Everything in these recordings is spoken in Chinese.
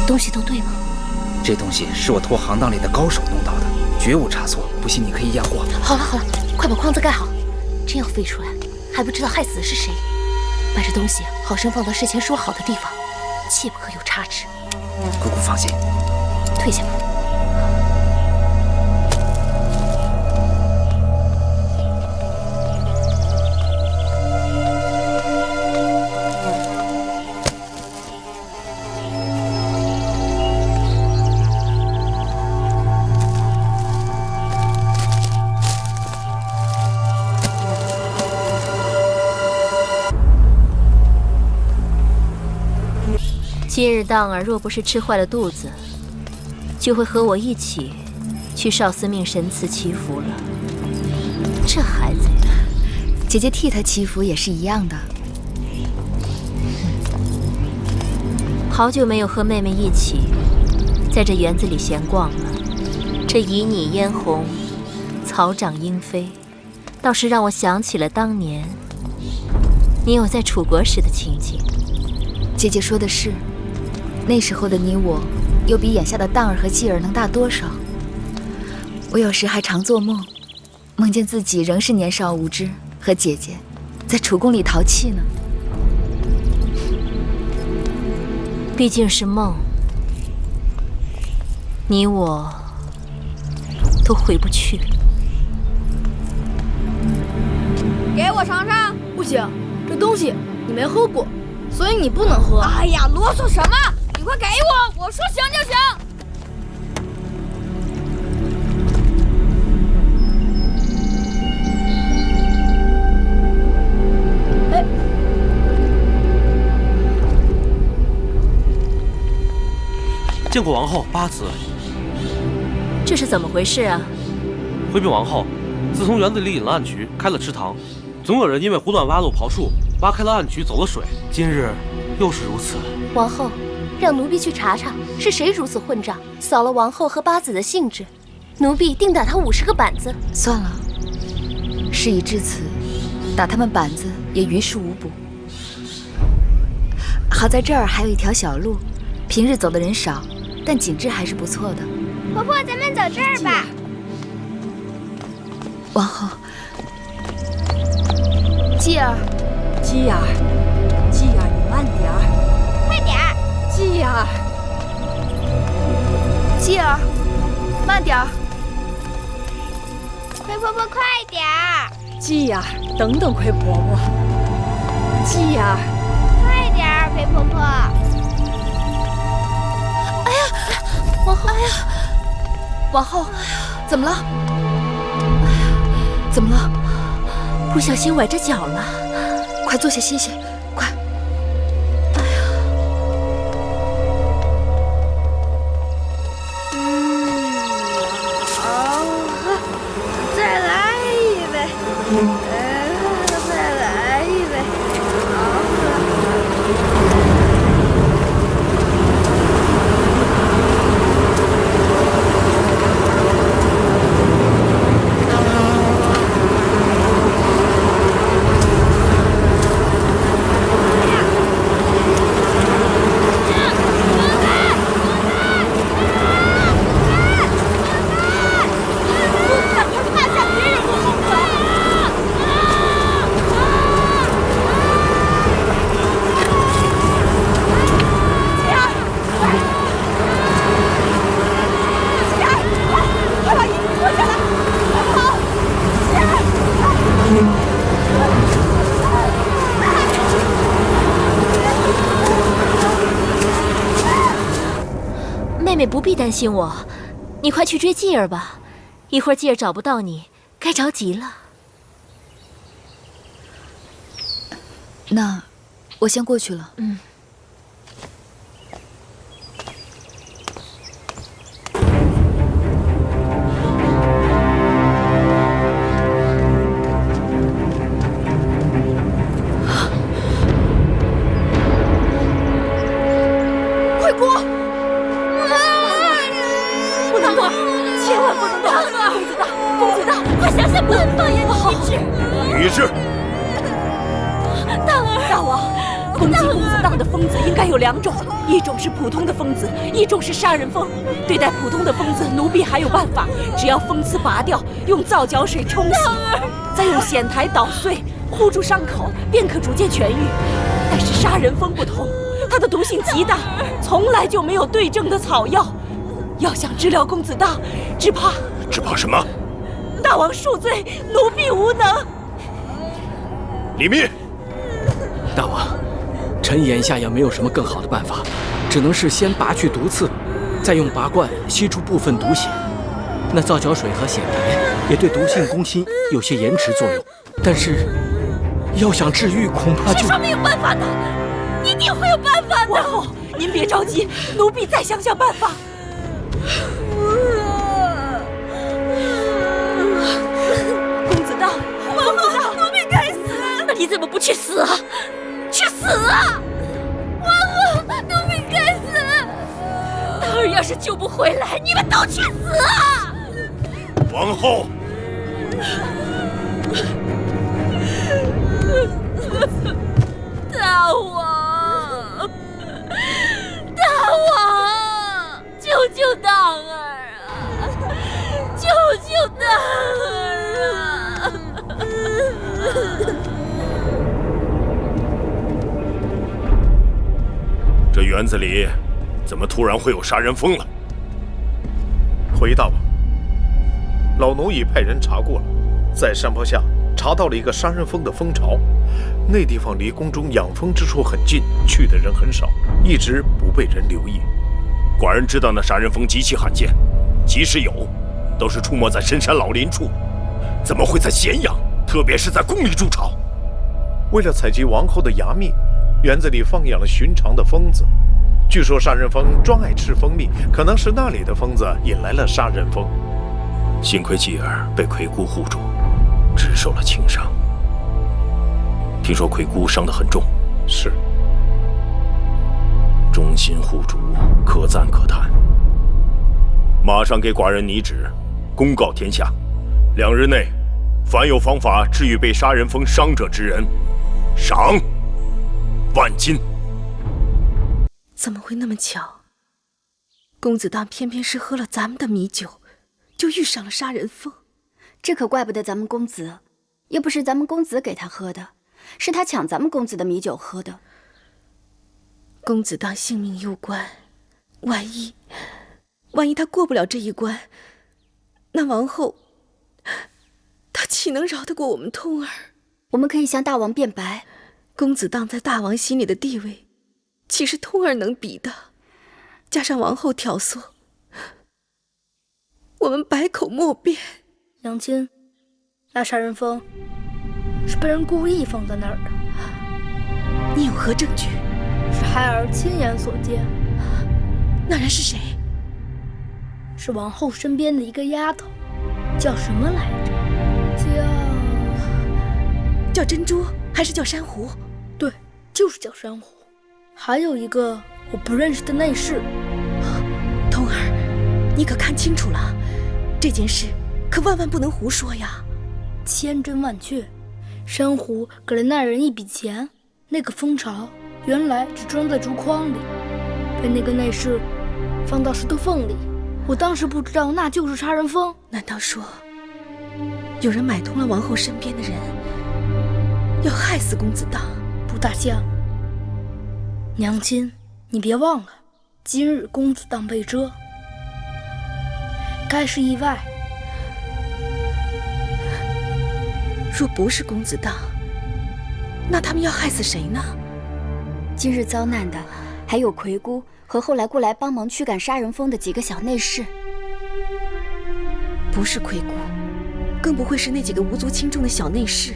东西都对吗？这东西是我托行当里的高手弄到的，绝无差错。不信你可以验货。好了好了，快把筐子盖好。真要飞出来，还不知道害死的是谁。把这东西好生放到事前说好的地方，切不可有差池。姑姑放心，退下吧。今日当儿若不是吃坏了肚子，就会和我一起去少司命神祠祈福了。这孩子呀，姐姐替他祈福也是一样的。好久没有和妹妹一起在这园子里闲逛了。这旖旎嫣红，草长莺飞，倒是让我想起了当年你有在楚国时的情景。姐姐说的是。那时候的你我，又比眼下的当儿和继儿能大多少？我有时还常做梦，梦见自己仍是年少无知，和姐姐在楚宫里淘气呢。毕竟是梦，你我都回不去了。给我尝尝。不行，这东西你没喝过，所以你不能喝。哎呀，啰嗦什么？你快给我！我说行就行。哎，见过王后八次。这是怎么回事啊？回禀王后，自从园子里引了暗渠，开了池塘，总有人因为胡乱挖路刨树，挖开了暗渠，走了水。今日又是如此。王后，让奴婢去查查是谁如此混账，扫了王后和八子的兴致，奴婢定打他50个板子。算了，事已至此，打他们板子也于事无补。好在这儿还有一条小路，平日走的人少，但景致还是不错的。婆婆，咱们走这儿吧。王后，继儿，继儿，继儿，你慢点儿，快点儿。继儿，继儿，慢点儿。回婆婆，快点儿。继儿，等等，魁婆婆。继儿，快点儿，魁婆婆。哎呀，王后，哎呀，王后，怎么了？怎么了？不小心崴着脚了。快坐下歇歇，快！再来一杯。再来一杯。妹妹不必担心我，你快去追继儿吧。一会儿继儿找不到你，该着急了。那我先过去了。嗯。快过！不能动，千万不能动！公子大，公子大，快想想办法呀！你一志，李治，大王，攻击公子荡的疯子应该有2种，一种是普通的疯子，一种是杀人疯。对待普通的疯子，奴婢还有办法，只要锋刺拔掉，用皂角水冲洗，再用筅台捣碎，糊住伤口，便可逐渐痊愈。但是杀人疯不同，它的毒性极大，从来就没有对症的草药。要想治疗公子荡，只怕什么？大王恕罪，奴婢无能。李密，大王，臣眼下也没有什么更好的办法，只能是先拔去毒刺，再用拔罐吸出部分毒血。那皂角水和筅台也对毒性攻心有些延迟作用，但是要想治愈，恐怕就……世上没有办法的，一定会有办法的。王后，您别着急，奴婢再想想办法。公子荡，公子荡，奴婢该死！那你怎么不去死啊？去死啊！王后，奴婢该死！当儿要是救不回来，你们都去死啊！王后。大王，大王，救救荡儿啊！救救荡儿啊！这园子里怎么突然会有杀人蜂了？回大王，老奴已派人查过了，在山坡下查到了一个杀人蜂的蜂巢，那地方离宫中养蜂之处很近，去的人很少，一直不被人留意。寡人知道那杀人蜂极其罕见，即使有，都是出没在深山老林处，怎么会在咸阳，特别是在宫里筑巢？为了采集王后的牙蜜，园子里放养了寻常的蜂子。据说杀人蜂专爱吃蜂蜜，可能是那里的蜂子引来了杀人蜂。幸亏继儿被魁姑护住，只受了轻伤。听说魁姑伤得很重。是。忠心护主，可赞可叹。马上给寡人拟旨，公告天下，2日内，凡有方法治愈被杀人蜂伤者之人，赏10000金。怎么会那么巧？公子荡偏偏是喝了咱们的米酒，就遇上了杀人蜂。这可怪不得咱们公子，又不是咱们公子给他喝的，是他抢咱们公子的米酒喝的。公子荡性命攸关，万一他过不了这一关，那王后，她岂能饶得过我们通儿？我们可以向大王辩白，公子荡在大王心里的地位，岂是通儿能比的？加上王后挑唆，我们百口莫辩。娘亲，那杀人蜂是被人故意放在那儿的。你有何证据？是孩儿亲眼所见。那人是谁？是王后身边的一个丫头，叫什么来着？叫珍珠还是叫珊瑚？对，就是叫珊瑚。还有一个我不认识的内侍。通儿，你可看清楚了，这件事可万万不能胡说呀！千真万确，珊瑚给了那人一笔钱，那个蜂巢原来只装在竹筐里，被那个内侍放到石头缝里。我当时不知道那就是杀人蜂。难道说有人买通了王后身边的人，要害死公子荡？不大像。娘亲，你别忘了，今日公子荡被蛰，该是意外。若不是公子荡，那他们要害死谁呢？今日遭难的还有魁姑和后来过来帮忙驱赶杀人蜂的几个小内侍。不是魁姑，更不会是那几个无足轻重的小内侍，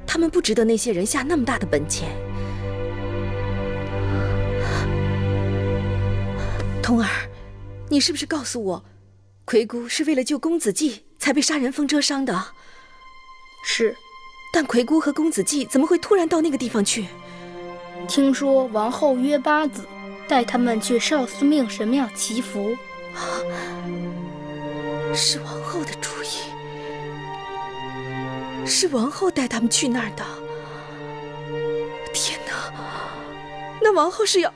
他们不值得那些人下那么大的本钱。通儿，你是不是告诉我，魁姑是为了救公子骥才被杀人蜂蛰伤的？是。但魁姑和公子骥怎么会突然到那个地方去？听说王后约八子带他们去少司命神庙祈福。是王后的主意，是王后带他们去那儿的。天哪！王后是要……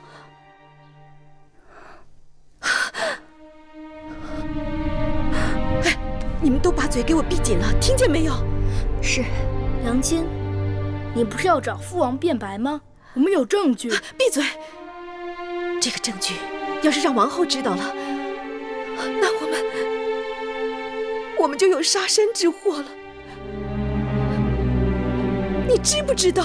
哎，你们都把嘴给我闭紧了，听见没有？是。娘亲，你不是要找父王辩白吗？我们有证据。闭嘴！这个证据要是让王后知道了，那我们就有杀身之祸了。你知不知道？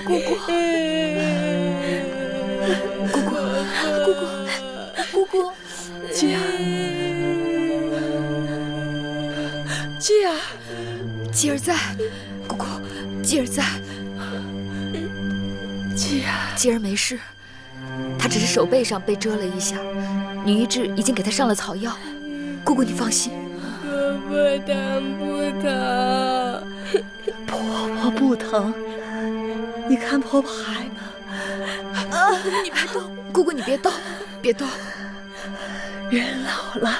姑姑，姑姑，姬儿，姬儿，姬儿在，姑姑，姬儿在。姬儿，姬儿没事，她只是手背上被蛰了一下，女医治已经给她上了草药。姑姑，你放心。婆婆疼不疼？婆婆不疼，你看婆婆还吗？你别动，姑姑，你别动，别动。人老了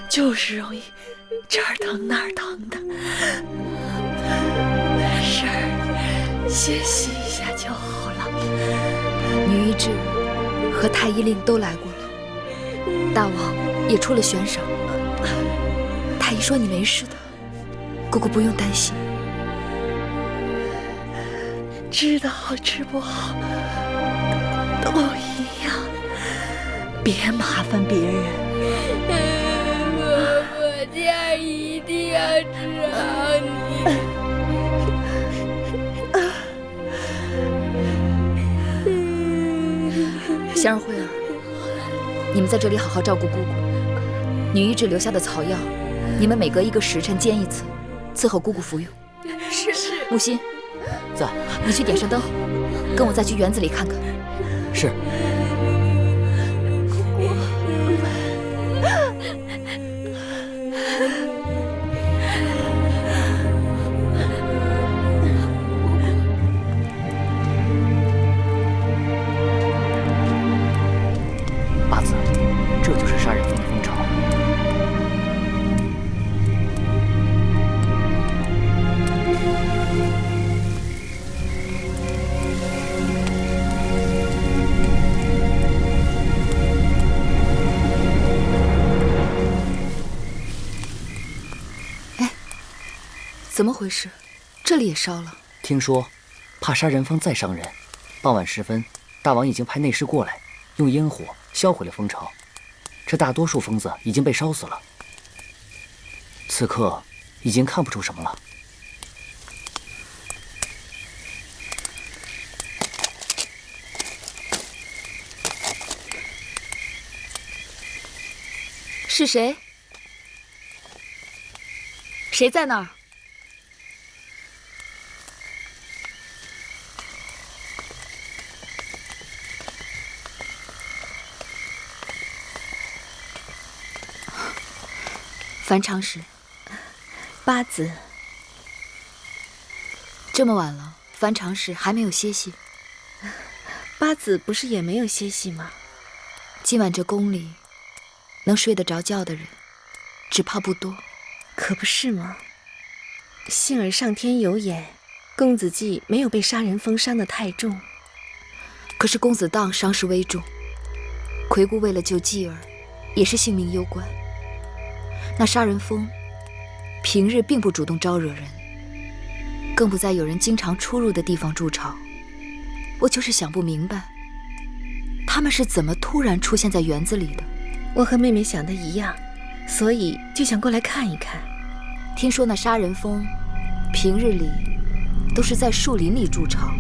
就是容易这儿疼那儿疼的，没事儿，歇息一下就好了。女医治和太医令都来过了，大王也出了悬赏。太医说你没事的，姑姑不用担心。治得好治不好都一样，别麻烦别人。婆婆，这样一定要治好你。香儿、慧儿，你们在这里好好照顾姑姑。女医治留下的草药，你们每隔1个时辰煎一次，伺候姑姑服用。是。木心，在。你去点上灯，跟我再去园子里看看。是。八子，这就是杀人蜂的蜂巢。怎么回事？这里也烧了。听说，怕杀人蜂再伤人，傍晚时分，大王已经派内侍过来，用烟火销毁了蜂巢。这大多数蜂子已经被烧死了。此刻已经看不出什么了。是谁？谁在那儿？樊长史，八子，这么晚了，樊长史还没有歇息。八子不是也没有歇息吗？今晚这宫里，能睡得着觉的人，只怕不多。可不是吗？幸而上天有眼，公子季没有被杀人蜂伤得太重。可是公子荡伤势危重，魁姑为了救继儿，也是性命攸关。那杀人蜂平日并不主动招惹人，更不在有人经常出入的地方筑巢。我就是想不明白，他们是怎么突然出现在园子里的。我和妹妹想的一样，所以就想过来看一看。听说那杀人蜂平日里都是在树林里筑巢，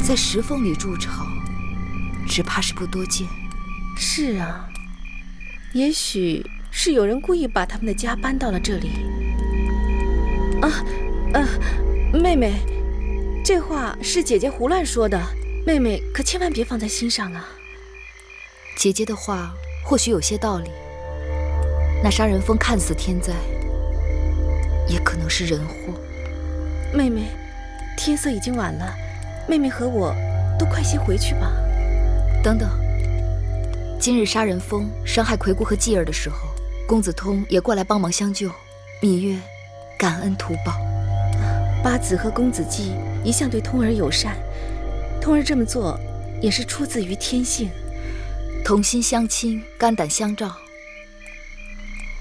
在石缝里筑巢，只怕是不多见。是啊，也许是有人故意把他们的家搬到了这里。妹妹，这话是姐姐胡乱说的，妹妹可千万别放在心上啊。姐姐的话或许有些道理，那杀人蜂看似天灾，也可能是人祸。妹妹，天色已经晚了，妹妹和我都快些回去吧。等等，今日杀人蜂伤害魁姑和继儿的时候，公子通也过来帮忙相救，芈月感恩图报。八子和公子季一向对通儿友善，通儿这么做也是出自于天性，同心相亲，肝胆相照。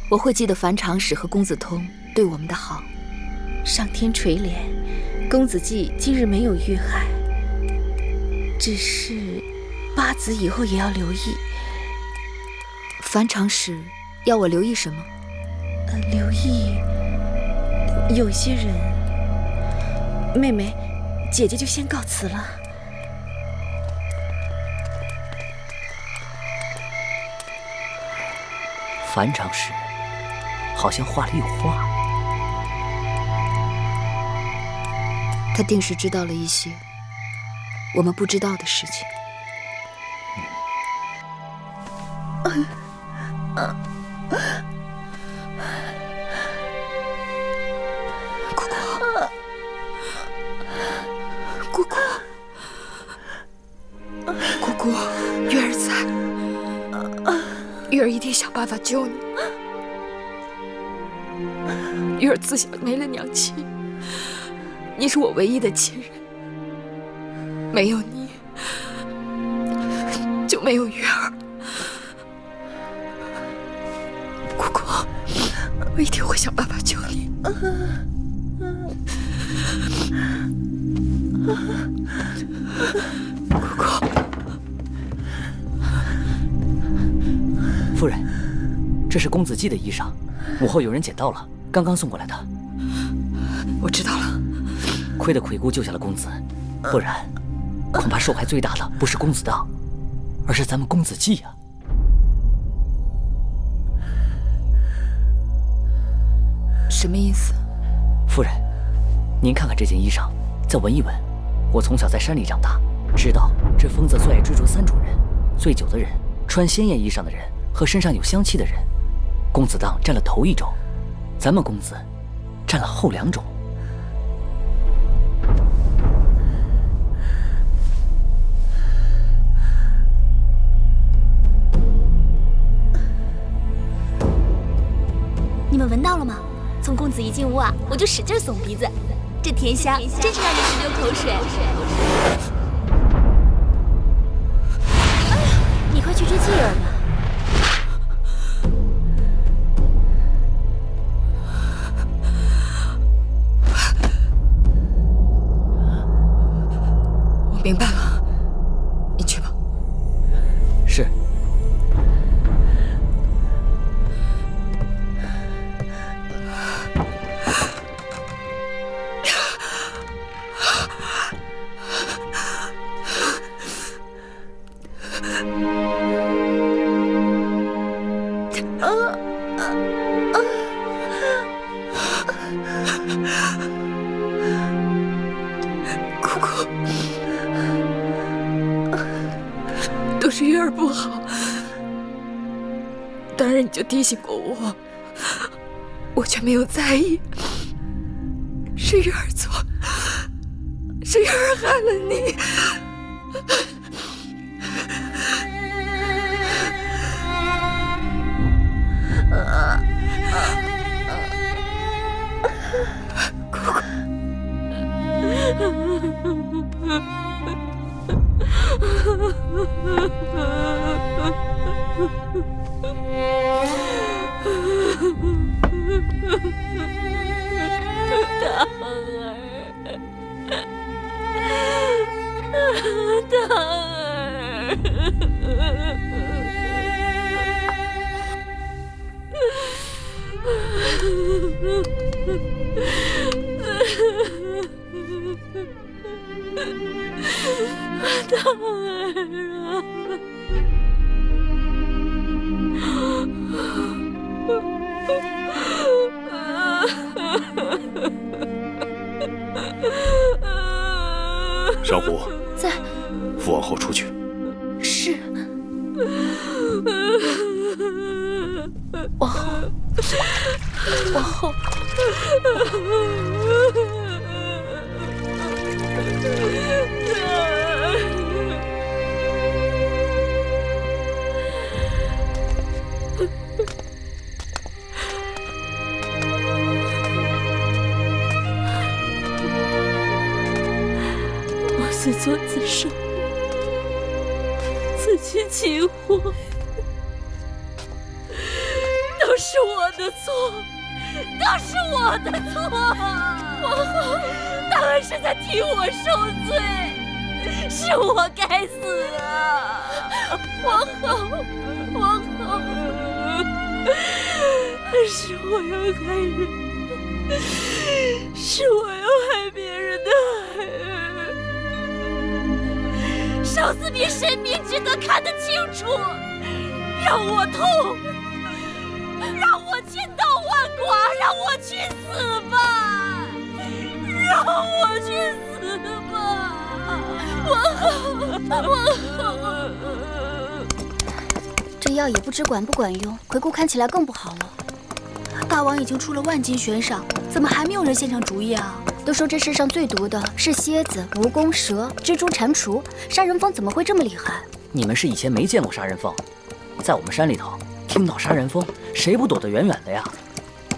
我会记得樊长史和公子通对我们的好。上天垂怜，公子季今日没有遇害，只是八子以后也要留意。樊长史要我留意什么？留意有些人。妹妹，姐姐就先告辞了。樊长史好像话里有话。他定是知道了一些我们不知道的事情。姑姑，姑姑，月儿在，月儿一定想办法救你。月儿自小没了娘亲，你是我唯一的亲人，没有你，就没有月儿。姑姑，我一定会想办法救你。姑姑，夫人，这是公子季的衣裳，母后有人捡到了，刚刚送过来的。我知道了。亏得魁姑救下了公子，不然恐怕受害最大的不是公子荡，而是咱们公子季呀。什么意思？夫人，您看看这件衣裳，再闻一闻。我从小在山里长大，知道这疯子最爱追逐3种人：醉酒的人、穿鲜艳衣裳的人和身上有香气的人。公子荡占了头1种，咱们公子占了后2种。你们闻到了吗？从公子一进屋啊，我就使劲耸鼻子，这甜香真是让人直流口水。你快去追继儿吧。我明白了，你去吧。是。姑姑，都是月儿不好，当然你就提醒过我，我却没有在意，是月儿错，是月儿害了你。珊瑚，在。扶王后出去。是。王后，王后。自作自受，自取其祸，都是我的错，都是我的错。王后当然是在替我受罪，是我该死啊！王后，王后，是我要害人，是我要害别人的孩儿。生死比生命值得看得清楚，让我痛，让我千刀万剐，让我去死吧，让我去死吧，王后，王后。这药也不知管不管用，魁姑看起来更不好了。大王已经出了万金悬赏，怎么还没有人献上主意啊？都说这世上最毒的是蝎子、蜈蚣、蛇、蜘蛛、蟾蜍，杀人蜂怎么会这么厉害？你们是以前没见过杀人蜂，在我们山里头，听到杀人蜂，谁不躲得远远的呀？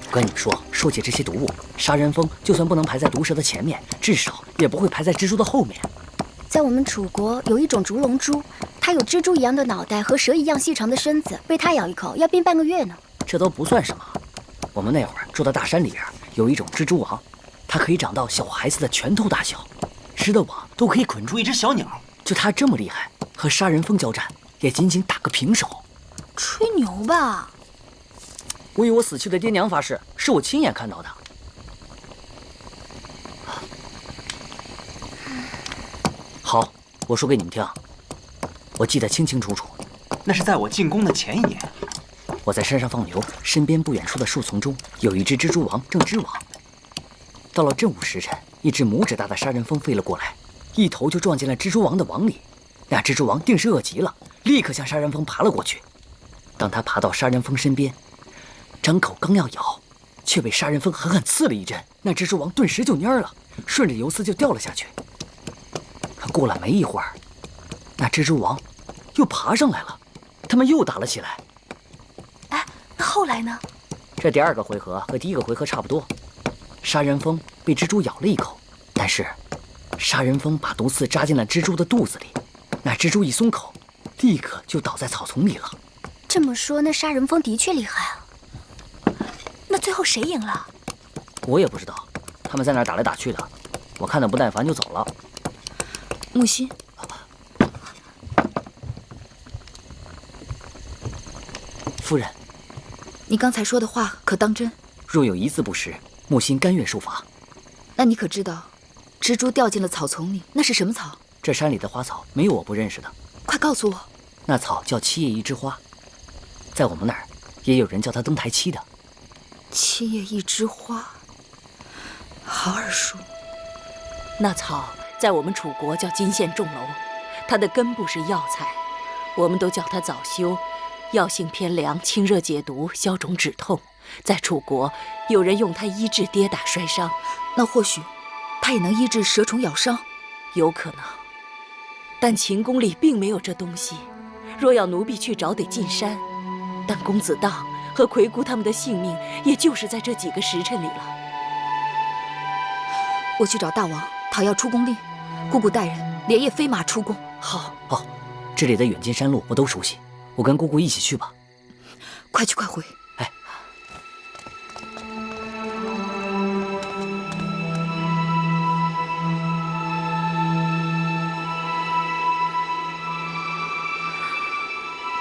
我跟你们说起这些毒物，杀人蜂就算不能排在毒蛇的前面，至少也不会排在蜘蛛的后面。在我们楚国有一种烛龙蛛，它有蜘蛛一样的脑袋和蛇一样细长的身子，被它咬一口要病半个月呢。这都不算什么。我们那会儿住的大山里边有一种蜘蛛网，它可以长到小孩子的拳头大小，织的网都可以捆住一只小鸟。就它这么厉害，和杀人蜂交战也仅仅打个平手。吹牛吧！我与我死去的爹娘发誓，是我亲眼看到的。好，我说给你们听，我记得清清楚楚。那是在我进宫的前1年，我在山上放牛，身边不远处的树丛中有一只蜘蛛王正织网。到了正午时辰，一只拇指大的杀人蜂飞了过来，一头就撞进了蜘蛛王的网里。那蜘蛛王定是饿极了，立刻向杀人蜂爬了过去。当他爬到杀人蜂身边，张口刚要咬，却被杀人蜂狠狠刺了一针。那蜘蛛王顿时就蔫了，顺着游丝就掉了下去。可过了没一会儿，那蜘蛛王又爬上来了，他们又打了起来。哎，那后来呢？这第2个回合和第1个回合差不多，杀人蜂被蜘蛛咬了一口，但是杀人蜂把毒刺扎进了蜘蛛的肚子里，那蜘蛛一松口，立刻就倒在草丛里了。这么说，那杀人蜂的确厉害啊。那最后谁赢了？我也不知道，他们在那儿打来打去的，我看得不耐烦就走了。木心，夫人，你刚才说的话可当真？若有一字不实，木心甘愿受罚。那你可知道，蜘蛛掉进了草丛里，那是什么草？这山里的花草没有我不认识的。快告诉我。那草叫七叶一枝花，在我们那儿也有人叫它登台七的。七叶一枝花，好耳熟。那草在我们楚国叫金线重楼，它的根部是药材，我们都叫它枣修，药性偏凉，清热解毒，消肿止痛。在楚国，有人用它医治跌打摔伤。那或许它也能医治蛇虫咬伤？有可能，但秦宫里并没有这东西。若要奴婢去找，得进山。但公子荡和魁姑他们的性命，也就是在这几个时辰里了。我去找大王讨要出宫令，姑姑带人连夜飞马出宫。好，好，这里的远近山路我都熟悉，我跟姑姑一起去吧。快去快回。哎，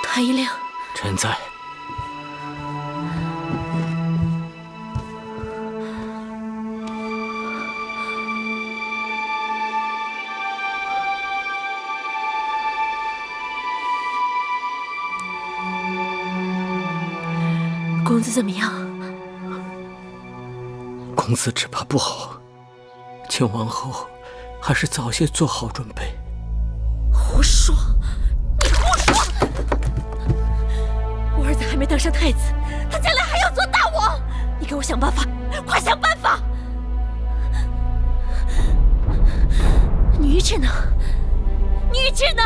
太医令，臣在。公子怎么样？公子只怕不好，请王后还是早些做好准备。胡说！你胡说！我儿子还没当上太子，他将来还要做大王！你给我想办法，快想办法！女医治呢？女医治呢？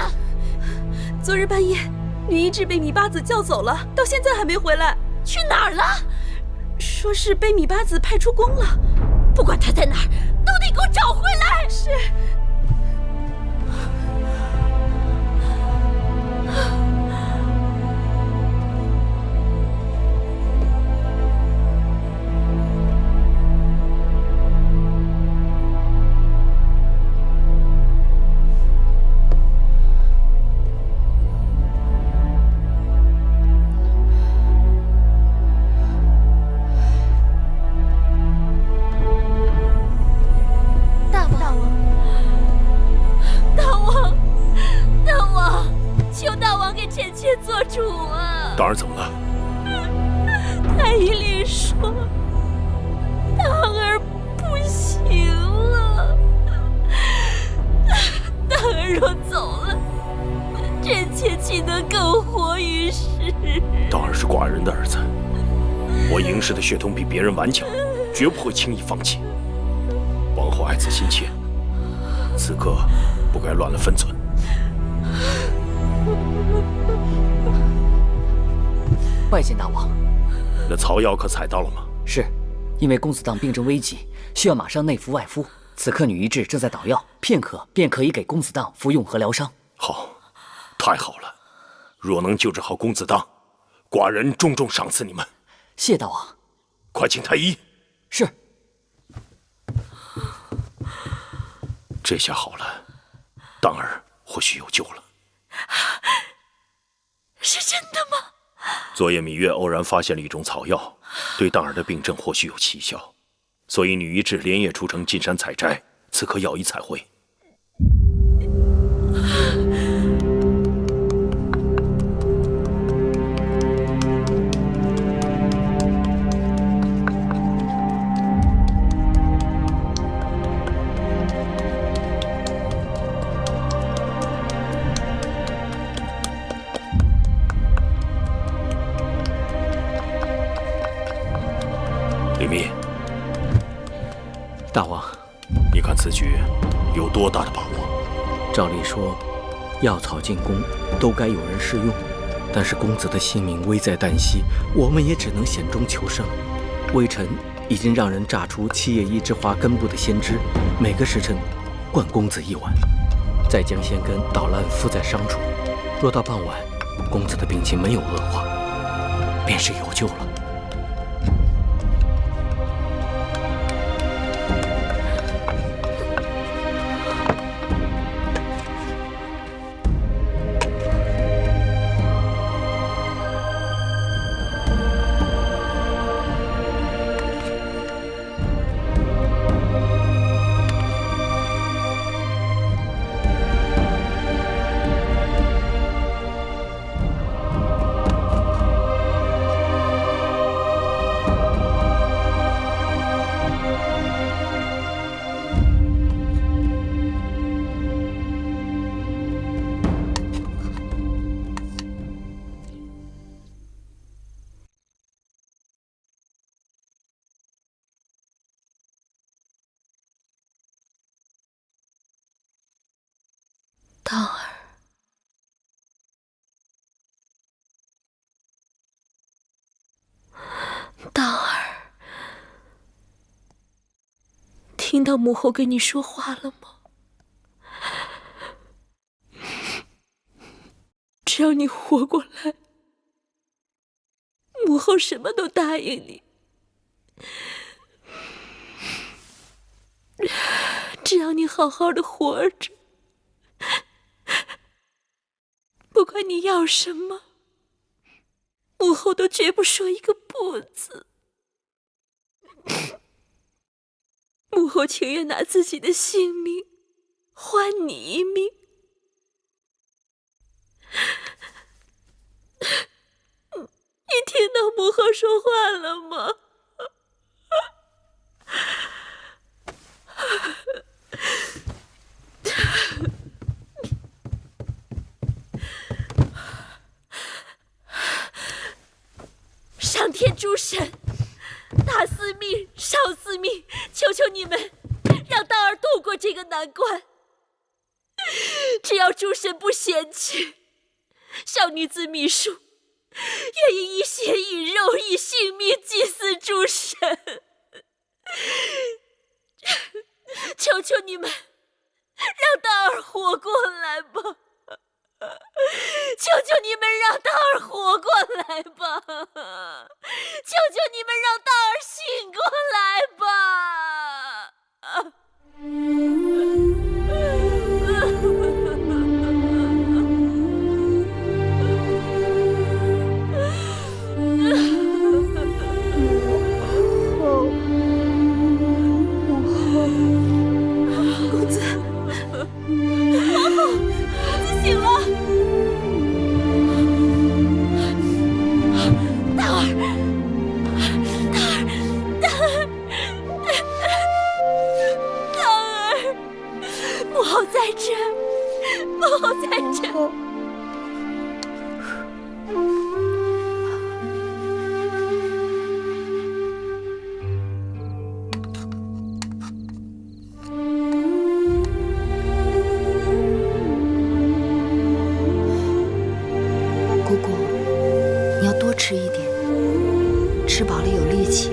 昨日半夜，女医治被米八子叫走了，到现在还没回来。去哪儿了？说是被米八子派出宫了。不管他在哪儿，都得给我找回来！是。当儿怎么了？太医里说，当儿不行了。当儿若走了，臣妾岂能苟活于世？当儿是寡人的儿子，我嬴氏的血统比别人顽强，绝不会轻易放弃。王后爱子心切，此刻不该乱了分寸。拜见大王。那曹药可采到了吗？是，因为公子当病症危急，需要马上内服外敷。此刻女医治正在捣药，片刻便可以给公子当服用和疗伤。好，太好了！若能救治好公子当，寡人重重赏赐你们。谢大王。快请太医。是。这下好了，当儿或许有救了。是真的吗？昨夜芈月偶然发现了一种草药，对当儿的病症或许有奇效，所以女医治连夜出城进山采摘，此刻药已采回。李密，大王，你看此举有多大的把握？照理说，药草进宫都该有人试用，但是公子的性命危在旦夕，我们也只能险中求胜。微臣已经让人榨出7叶一枝花根部的鲜汁，每个时辰灌公子1碗，再将鲜根捣烂敷在伤处。若到傍晚，公子的病情没有恶化，便是有救了。当儿，当儿，听到母后跟你说话了吗？只要你活过来，母后什么都答应你。只要你好好的活着，不管你要什么，母后都绝不说一个不字。母后情愿拿自己的性命换你一命。你听到母后说话了吗？上天诸神，大司命、少司命，求求你们，让当儿渡过这个难关。只要诸神不嫌弃，小女子芈姝愿意以血以肉以性命祭祀诸神。求求你们，让当儿活过来吧！求求你们，让当儿活过来吧！求求你们，让当儿醒过来吧！公子，皇后，公子醒了。这儿，母后在这儿。姑姑，你要多吃一点，吃饱了有力气，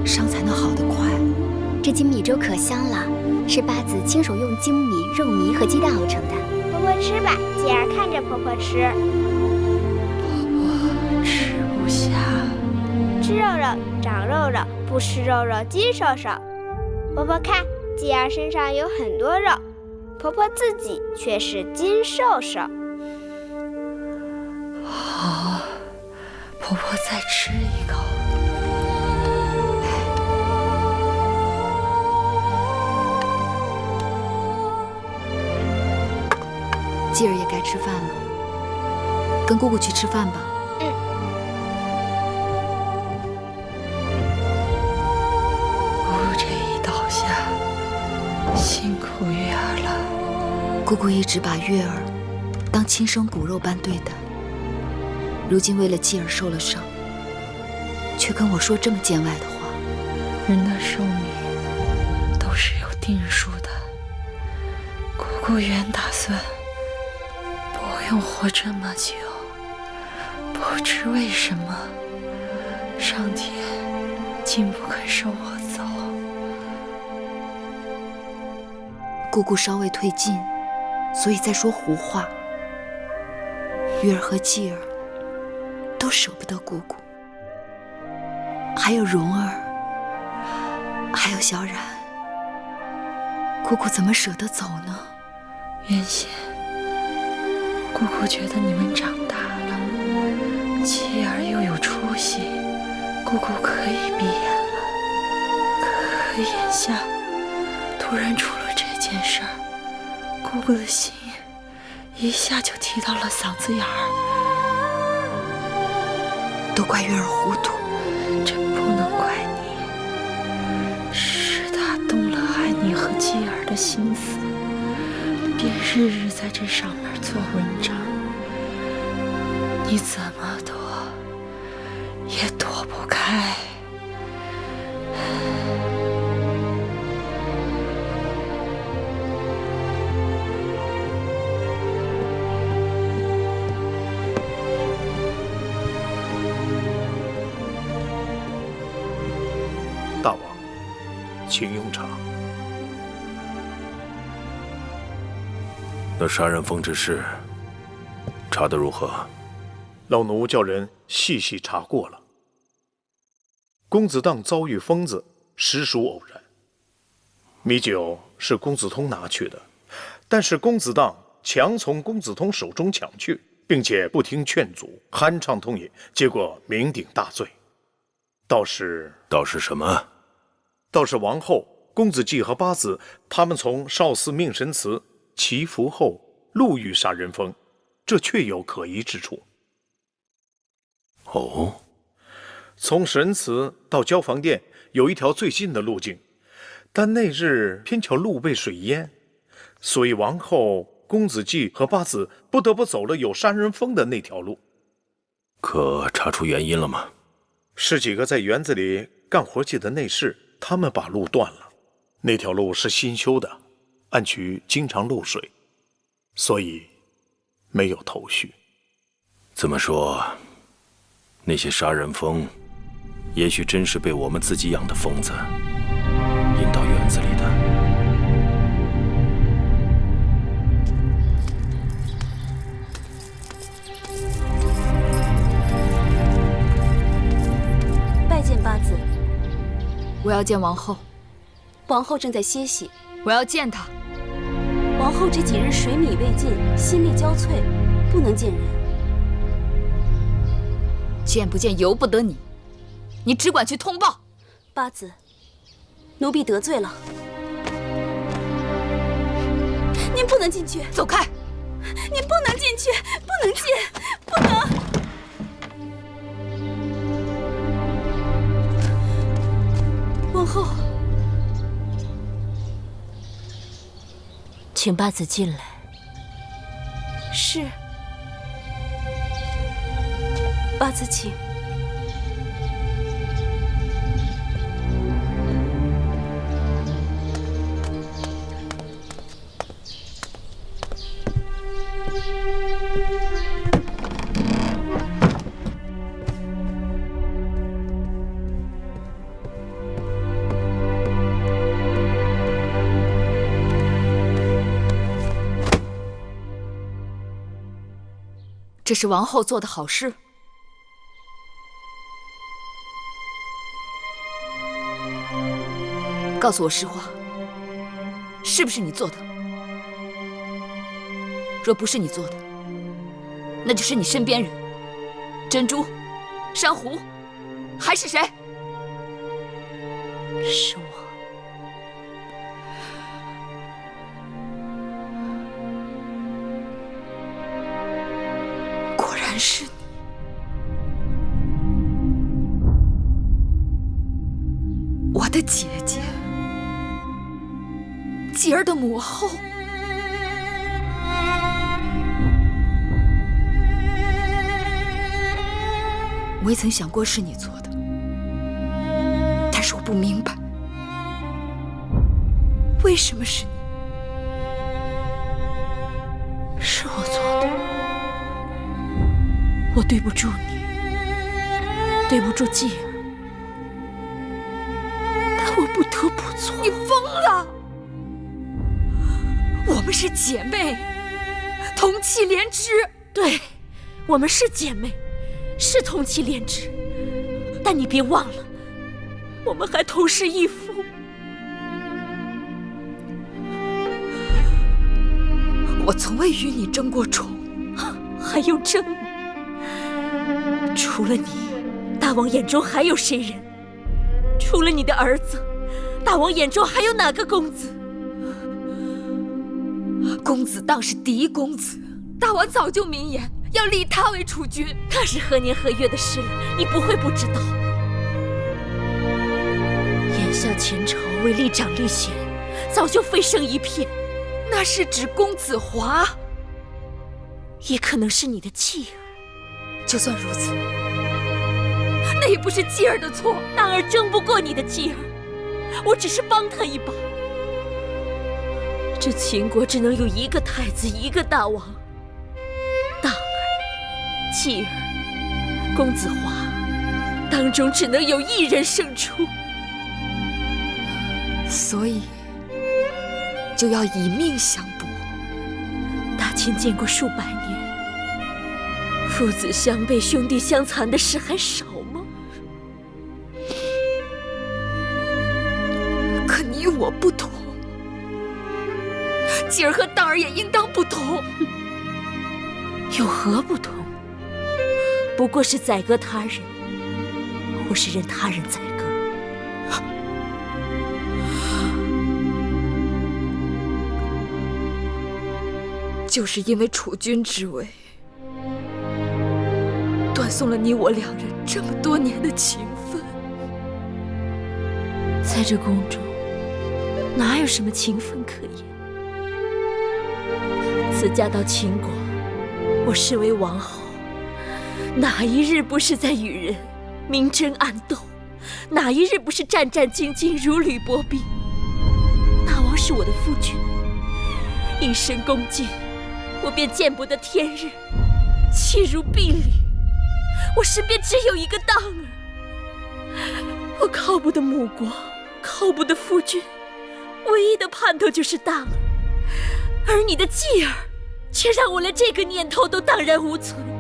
伤才能好得快。这斤米粥可香了，是八子亲手用精米、肉糜和鸡蛋熬成的。婆婆吃吧，继儿看着婆婆吃。婆婆吃不下。吃肉肉长肉肉，不吃肉肉肌瘦瘦。婆婆看，继儿身上有很多肉，婆婆自己却是筋瘦瘦。好，婆婆再吃一口。继儿也该吃饭了，跟姑姑去吃饭吧。姑姑这一倒下，辛苦月儿了。姑姑一直把月儿当亲生骨肉般对待，如今为了继儿受了伤，却跟我说这么见外的话。人的寿命都是有定数的，姑姑原打算不用活这么久，不知为什么上天竟不肯收我走。姑姑稍微退近，所以在说胡话。月儿和继儿都舍不得姑姑，还有蓉儿，还有小冉，姑姑怎么舍得走呢？原先姑姑觉得你们长大了，继儿又有出息，姑姑可以闭眼了。可眼下突然出了这件事儿，姑姑的心一下就提到了嗓子眼儿。都怪月儿糊涂，真不能怪你，是他动了害你和继儿的心思，便日日在这上面做文章，你怎么躲也躲不开。大王，请用茶。那杀人蜂之事，查得如何？老奴叫人细细查过了。公子荡遭遇疯子，实属偶然。米酒是公子通拿去的，但是公子荡强从公子通手中抢去，并且不听劝阻，酣畅通饮，结果酩酊大醉。倒是什么？倒是王后、公子季和八子他们从少司命神祠祈福后路遇杀人蜂，这确有可疑之处。哦，从神祠到交房殿有一条最近的路径，但那日偏巧路被水淹，所以王后、公子季和八子不得不走了有杀人蜂的那条路。可查出原因了吗？是几个在园子里干活计的内侍，他们把路断了。那条路是新修的，暗渠经常漏水，所以没有头绪。这么说，那些杀人蜂，也许真是被我们自己养的疯子引到园子里的。拜见八子。我要见王后。王后正在歇息。我要见她。王后这几日水米未进，心力交瘁，不能见人。见不见由不得你，你只管去通报。八子，奴婢得罪了。您不能进去，走开！您不能进去，不能进，不能！王后。请八子进来。是。八子请。这是王后做的好事。告诉我实话，是不是你做的？若不是你做的，那就是你身边人，珍珠、珊瑚，还是谁？是我。果然是你。我的姐姐，继儿的母后。我也曾想过是你做的，但是我不明白，为什么是你？是我做的，我对不住你，对不住继儿，但我不得不做。你疯了！我们是姐妹，同气连枝。对，我们是姐妹。是同气连枝，但你别忘了，我们还同是一夫。我从未与你争过宠，还用争吗？除了你，大王眼中还有谁人？除了你的儿子，大王眼中还有哪个公子？公子当是嫡公子，大王早就明言。要立他为储君，那是何年何月的事了，你不会不知道。眼下前朝为立长立贤，早就飞升一片。那是指公子华，也可能是你的继儿。就算如此，那也不是继儿的错。大儿争不过你的继儿，我只是帮他一把。这秦国只能有一个太子，一个大王。继儿、公子华当中只能有一人胜出，所以就要以命相搏。大秦建国数百年，父子相背、兄弟相残的事还少吗？可你我不同，继儿和大儿也应当不同。有何不同？不过是宰割他人，或是任他人宰割。就是因为储君之位，断送了你我两人这么多年的情分。在这宫中，哪有什么情分可言？自嫁到秦国，我视为王后。哪一日不是在与人明争暗斗？哪一日不是战战兢兢、如履薄冰？大王是我的夫君，一身恭敬，我便见不得天日，弃如敝履。我身边只有一个当儿，我靠不得母国，靠不得夫君，唯一的盼头就是当儿。而你的继儿，却让我连这个念头都荡然无存。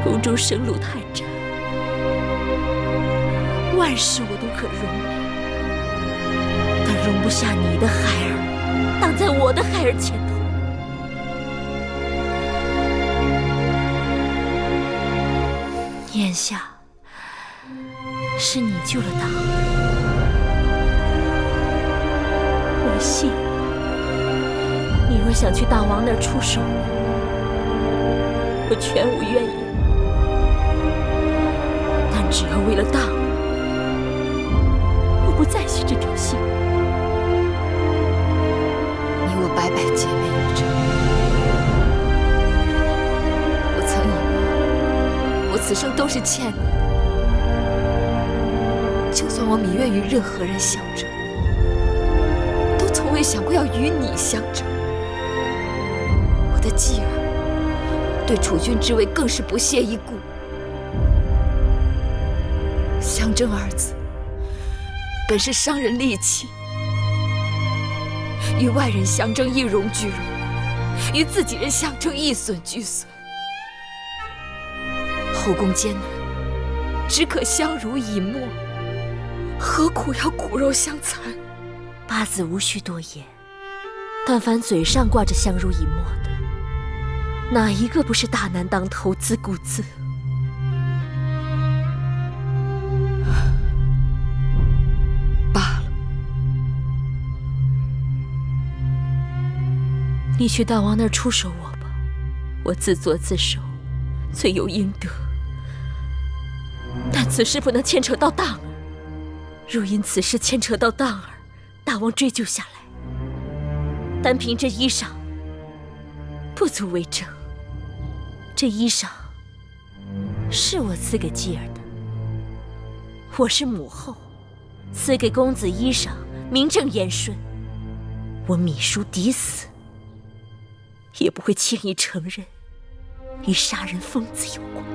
宫中生路太窄，万事我都可容你，但容不下你的孩儿挡在我的孩儿前头。眼下是你救了大王，我信你若想去大王那儿出手，我全无怨言。但只要为了大王，此生都是欠你的。就算我芈月与任何人相争，都从未想过要与你相争。我的继儿对储君之位更是不屑一顾。相争二字本是伤人利器，与外人相争一荣俱荣，与自己人相争一损俱损。后宫艰难，只可相濡以沫，何苦要骨肉相残？八字无需多言，但凡嘴上挂着相濡以沫的，哪一个不是大难当头，自顾自？罢了，你去大王那儿出手我吧，我自作自受，罪有应得。但此事不能牵扯到当儿，若因此事牵扯到当儿，大王追究下来，单凭这衣裳不足为证。这衣裳是我赐给继儿的，我是母后，赐给公子衣裳，名正言顺。我芈姝抵死，也不会轻易承认与杀人疯子有关。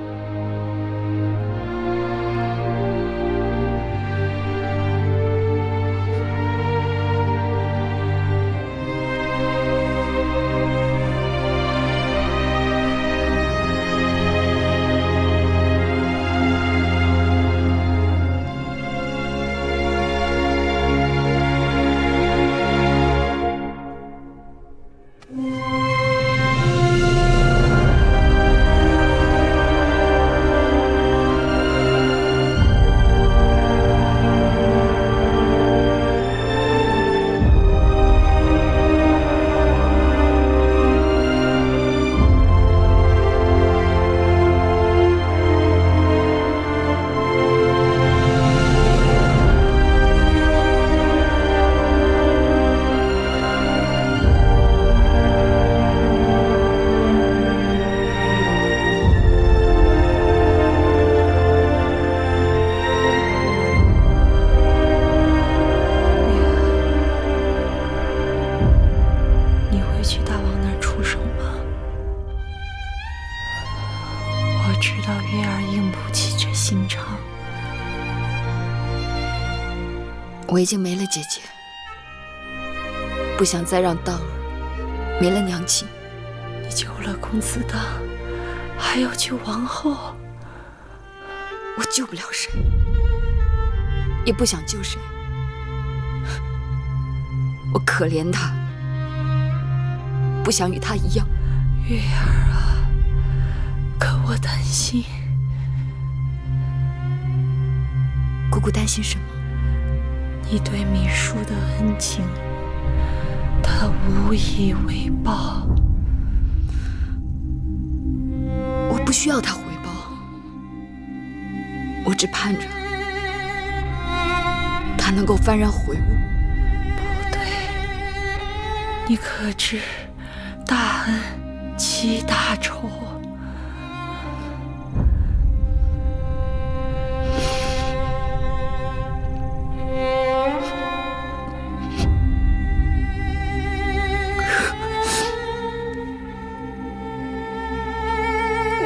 我已经没了姐姐，不想再让当儿没了娘亲。你救了公子当，还要救王后。我救不了谁，也不想救谁。我可怜她，不想与她一样。月儿啊，可我担心。姑姑担心什么？你对芈姝的恩情，她无以为报。我不需要她回报，我只盼着她能够幡然悔悟。不对，你可知大恩积大仇？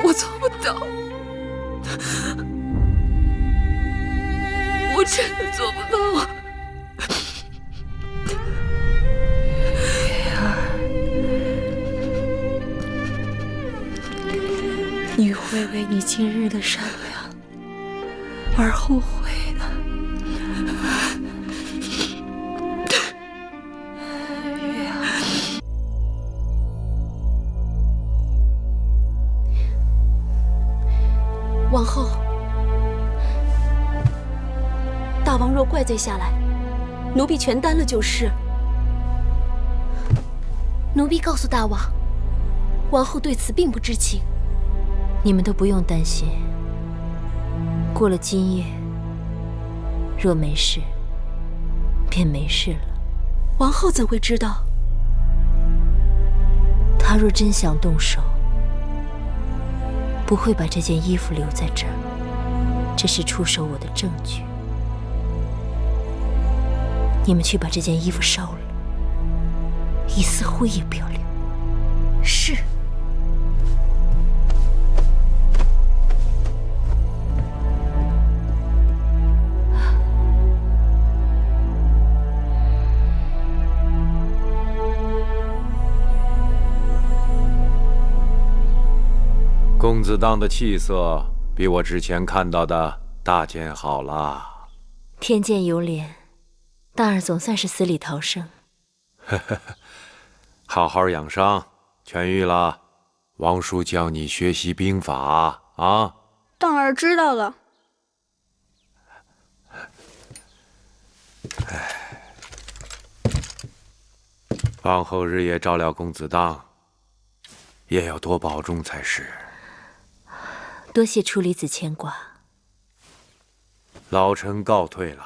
我做不到，我真的做不到。月儿，你会为你今日的善良而后悔的。月儿。王后，大王若怪罪下来，奴婢全担了就是。奴婢告诉大王，王后对此并不知情。你们都不用担心，过了今夜，若没事，便没事了。王后怎会知道？她若真想动手，不会把这件衣服留在这儿，这是出售我的证据。你们去把这件衣服烧了，一丝灰也不要留。是。公子当的气色比我之前看到的大见好了。天见犹怜，大儿总算是死里逃生。好好养伤，痊愈了，王叔教你学习兵法啊。大儿知道了。往后日夜照料公子当，也要多保重才是。多谢处离子牵挂。老臣告退了。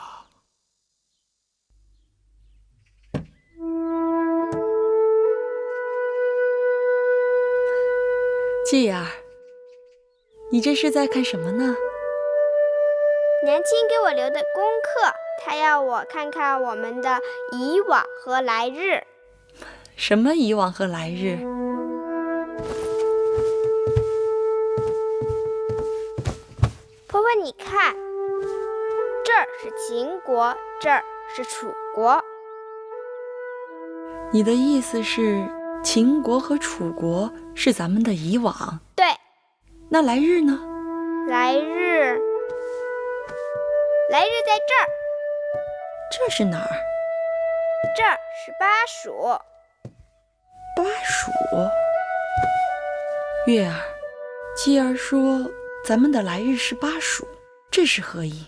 继儿，你这是在看什么呢？娘亲给我留的功课，她要我看看我们的以往和来日。什么以往和来日？婆婆，你看，这儿是秦国，这儿是楚国。你的意思是，秦国和楚国是咱们的以往？对。那来日呢？来日在这儿。这是哪儿？这儿是巴蜀。巴蜀。月儿，继儿说咱们的来日是巴蜀，这是何意？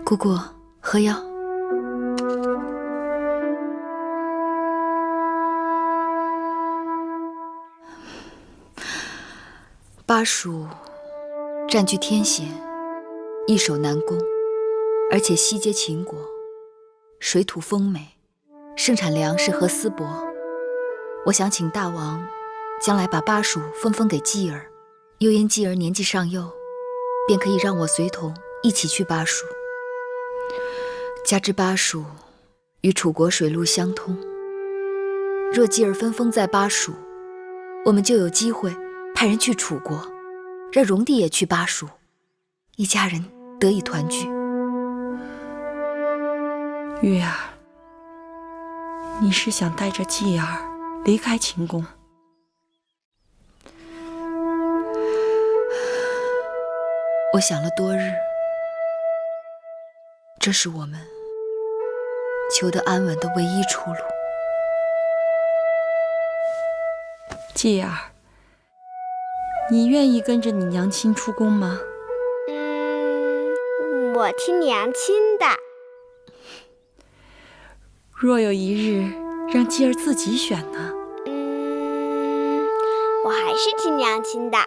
姑姑，喝药。巴蜀占据天险，易守难攻，而且西接秦国，水土丰美，盛产粮食和丝帛。我想请大王将来把巴蜀分给继儿，又因继儿年纪尚幼，便可以让我随同一起去巴蜀。加之巴蜀与楚国水路相通，若继儿分封在巴蜀，我们就有机会派人去楚国，让荣弟也去巴蜀，一家人得以团聚。月儿，你是想带着继儿离开秦宫？我想了多日，这是我们求得安稳的唯一出路。继儿，你愿意跟着你娘亲出宫吗？我听娘亲的。若有一日让继儿自己选呢？我还是听娘亲的。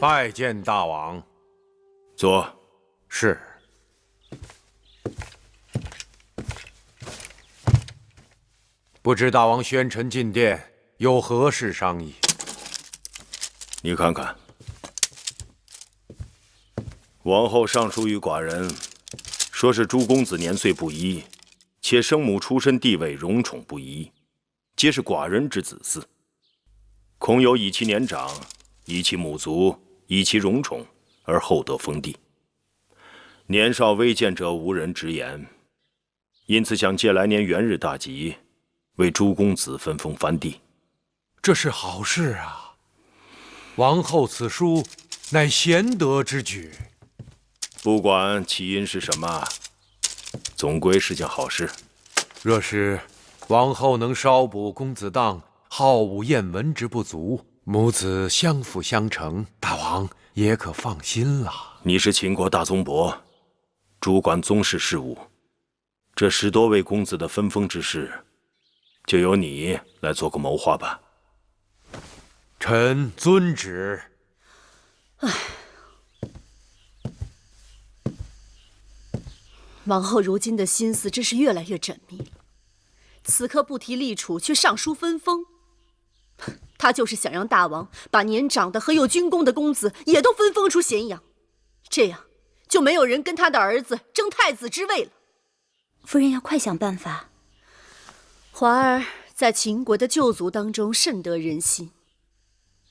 拜见大王。坐。是。不知大王宣臣进殿，有何事商议？你看看，王后上书于寡人，说是诸公子年岁不一，且生母出身地位荣宠不一，皆是寡人之子嗣，恐有以其年长，以其母族，以其荣宠，而后得封地。年少微贱者无人直言，因此想借来年元日大吉，为诸公子分封藩地。这是好事啊！王后此书乃贤德之举。不管起因是什么，总归是件好事。若是王后能稍补公子当好武厌文之不足，母子相辅相成，大王也可放心了。你是秦国大宗伯，主管宗室事务，这10多位公子的分封之事，就由你来做个谋划吧。臣遵旨。王后如今的心思真是越来越缜密了。此刻不提立储，却上书分封，他就是想让大王把年长的和有军功的公子也都分封出咸阳，这样就没有人跟他的儿子争太子之位了。夫人要快想办法。华儿在秦国的旧族当中甚得人心，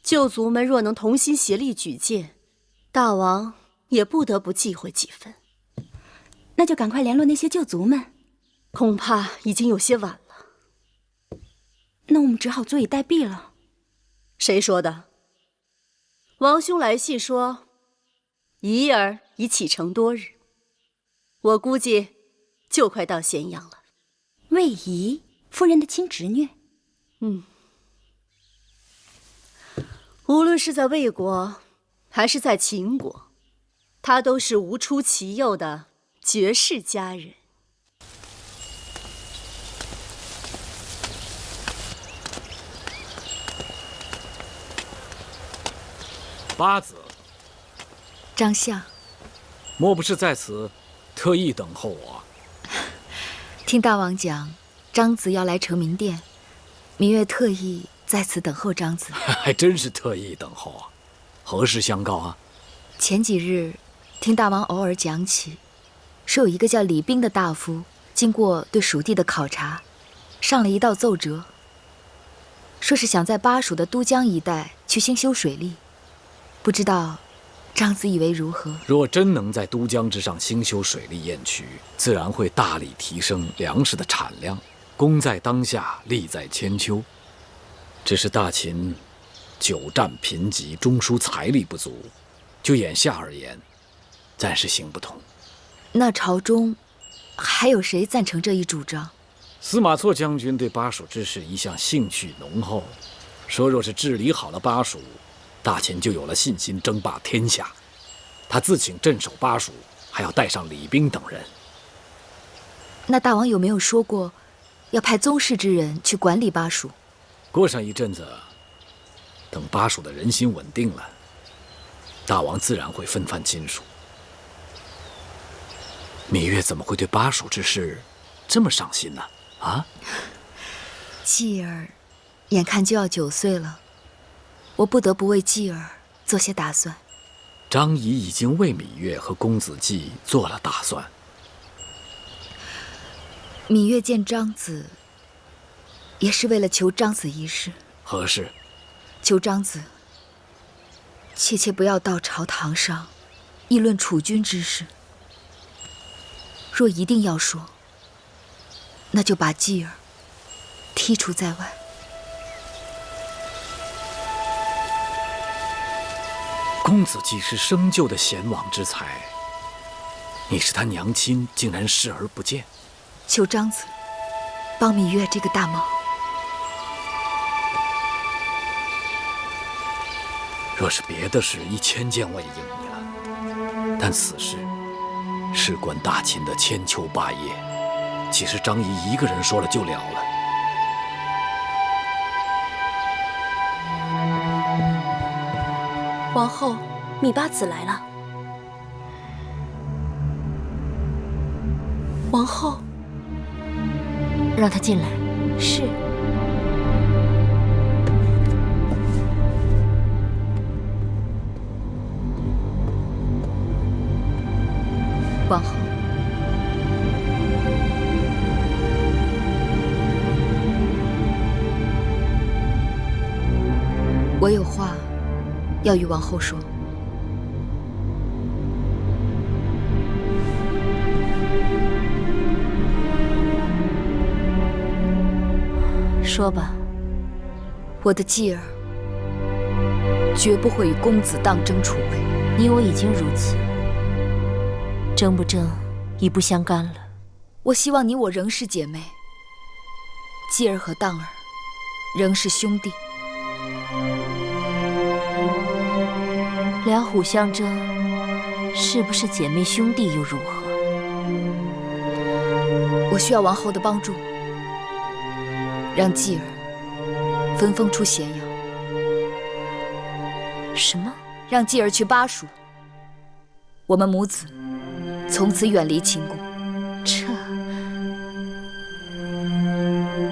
旧族们若能同心协力举荐，大王也不得不忌讳几分。那就赶快联络那些旧族们。恐怕已经有些晚了。那我们只好坐以待毙了。谁说的？王兄来信说，仪儿已启程多日，我估计就快到咸阳了。魏仪，夫人的亲侄女。无论是在魏国，还是在秦国，她都是无出其右的绝世佳人。八子，张相，莫不是在此特意等候我？听大王讲，张子要来承明殿，芈月特意在此等候张子。还真是特意等候啊！何事相告啊？前几日听大王偶尔讲起，说有一个叫李冰的大夫，经过对蜀地的考察，上了一道奏折，说是想在巴蜀的都江一带去兴修水利。不知道张子以为如何？若真能在都江之上兴修水利堰渠，自然会大力提升粮食的产量。功在当下，利在千秋。只是大秦久战贫瘠，中枢财力不足，就眼下而言，暂时行不通。那朝中还有谁赞成这一主张？司马错将军对巴蜀之事一向兴趣浓厚，说若是治理好了巴蜀，大秦就有了信心争霸天下。他自请镇守巴蜀，还要带上李冰等人。那大王有没有说过，要派宗室之人去管理巴蜀？过上一阵子，等巴蜀的人心稳定了，大王自然会分番亲属。芈月怎么会对巴蜀之事这么上心呢？啊？继儿眼看就要9岁了，我不得不为继儿做些打算。张仪已经为芈月和公子季做了打算。芈月见张子，也是为了求张子一事。何事？求张子切切不要到朝堂上议论储君之事。若一定要说，那就把继儿剔除在外。公子季是生就的贤王之才，你是他娘亲，竟然视而不见。求张子帮芈月这个大忙。若是别的事，1000件我也应你了，但此事事关大秦的千秋霸业，岂是张仪一个人说了就了了？王后，芈八子来了。王后，让他进来。是。王后，我有话要与王后说。说吧。我的继儿绝不会与公子当争储位。你我已经如此，争不争已不相干了。我希望你我仍是姐妹，继儿和当儿仍是兄弟。两虎相争，是不是姐妹兄弟又如何？我需要王后的帮助，让继儿分封出咸阳，什么？让继儿去巴蜀，我们母子从此远离秦宫。这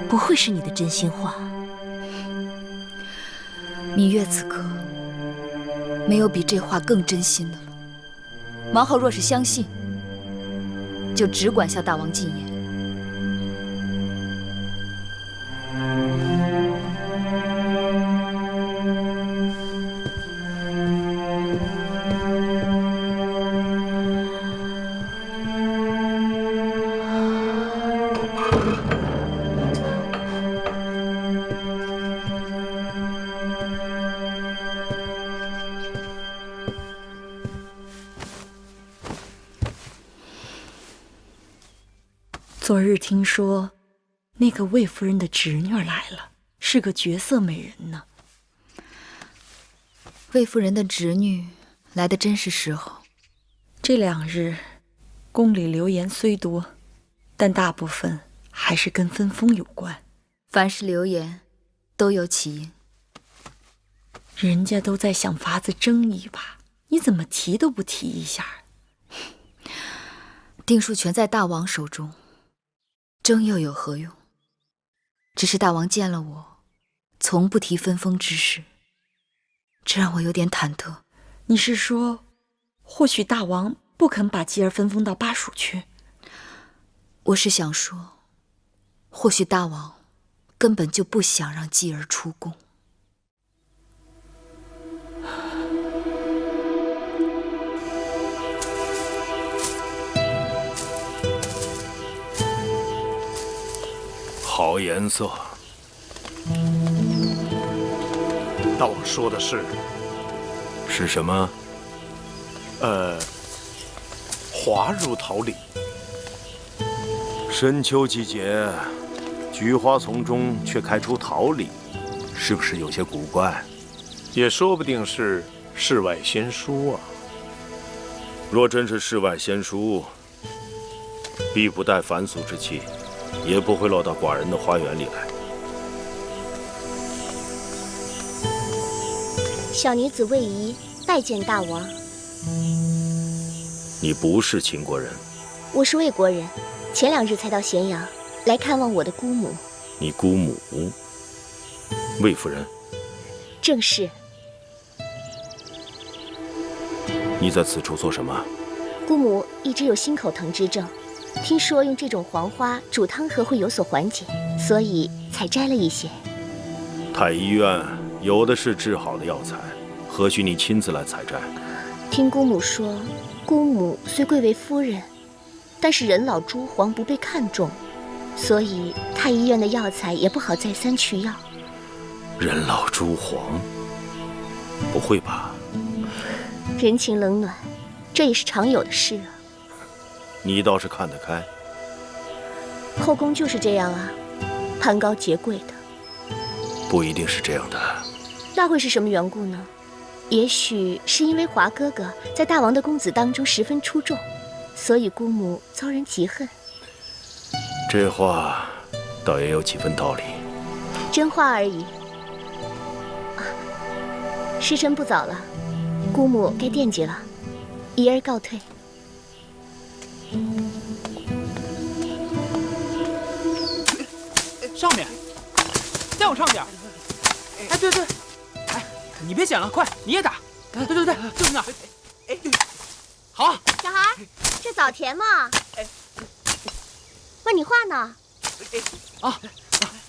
不会是你的真心话？芈月此刻没有比这话更真心的了。王后若是相信，就只管向大王进言。昨日听说，那个魏夫人的侄女来了，是个绝色美人呢。魏夫人的侄女来的真是时候。这2日，宫里流言虽多，但大部分还是跟分封有关。凡是流言，都有起因。人家都在想法子争一把，你怎么提都不提一下？定数全在大王手中。争又有何用？只是大王见了我，从不提分封之事，这让我有点忐忑。你是说，或许大王不肯把继儿分封到巴蜀去？我是想说，或许大王根本就不想让继儿出宫。好颜色。大王说的是什么？滑入桃李。深秋季节，菊花丛中却开出桃李，是不是有些古怪？也说不定是世外仙书啊。若真是世外仙书，必不带凡俗之气，也不会落到寡人的花园里来。小女子魏仪拜见大王。你不是秦国人？我是魏国人，前2日才到咸阳来看望我的姑母。你姑母，魏夫人？正是。你在此处做什么？姑母一直有心口疼之症，听说用这种黄花煮汤喝会有所缓解，所以才摘了一些。太医院有的是治好的药材，何须你亲自来采摘？听姑母说，姑母虽贵为夫人，但是人老珠黄不被看重，所以太医院的药材也不好再三取药。人老珠黄？不会吧？人情冷暖，这也是常有的事啊。你倒是看得开。后宫就是这样啊，攀高结贵的。不一定是这样的。那会是什么缘故呢？也许是因为华哥哥在大王的公子当中十分出众，所以姑母遭人嫉恨。这话倒也有几分道理。真话而已。时辰不早了，姑母该惦记了，仪儿告退。上面，再往上点。哎，对，哎，你别捡了，快，你也打。对，就是那儿。哎，好。小孩，这枣甜吗？问你话呢。啊，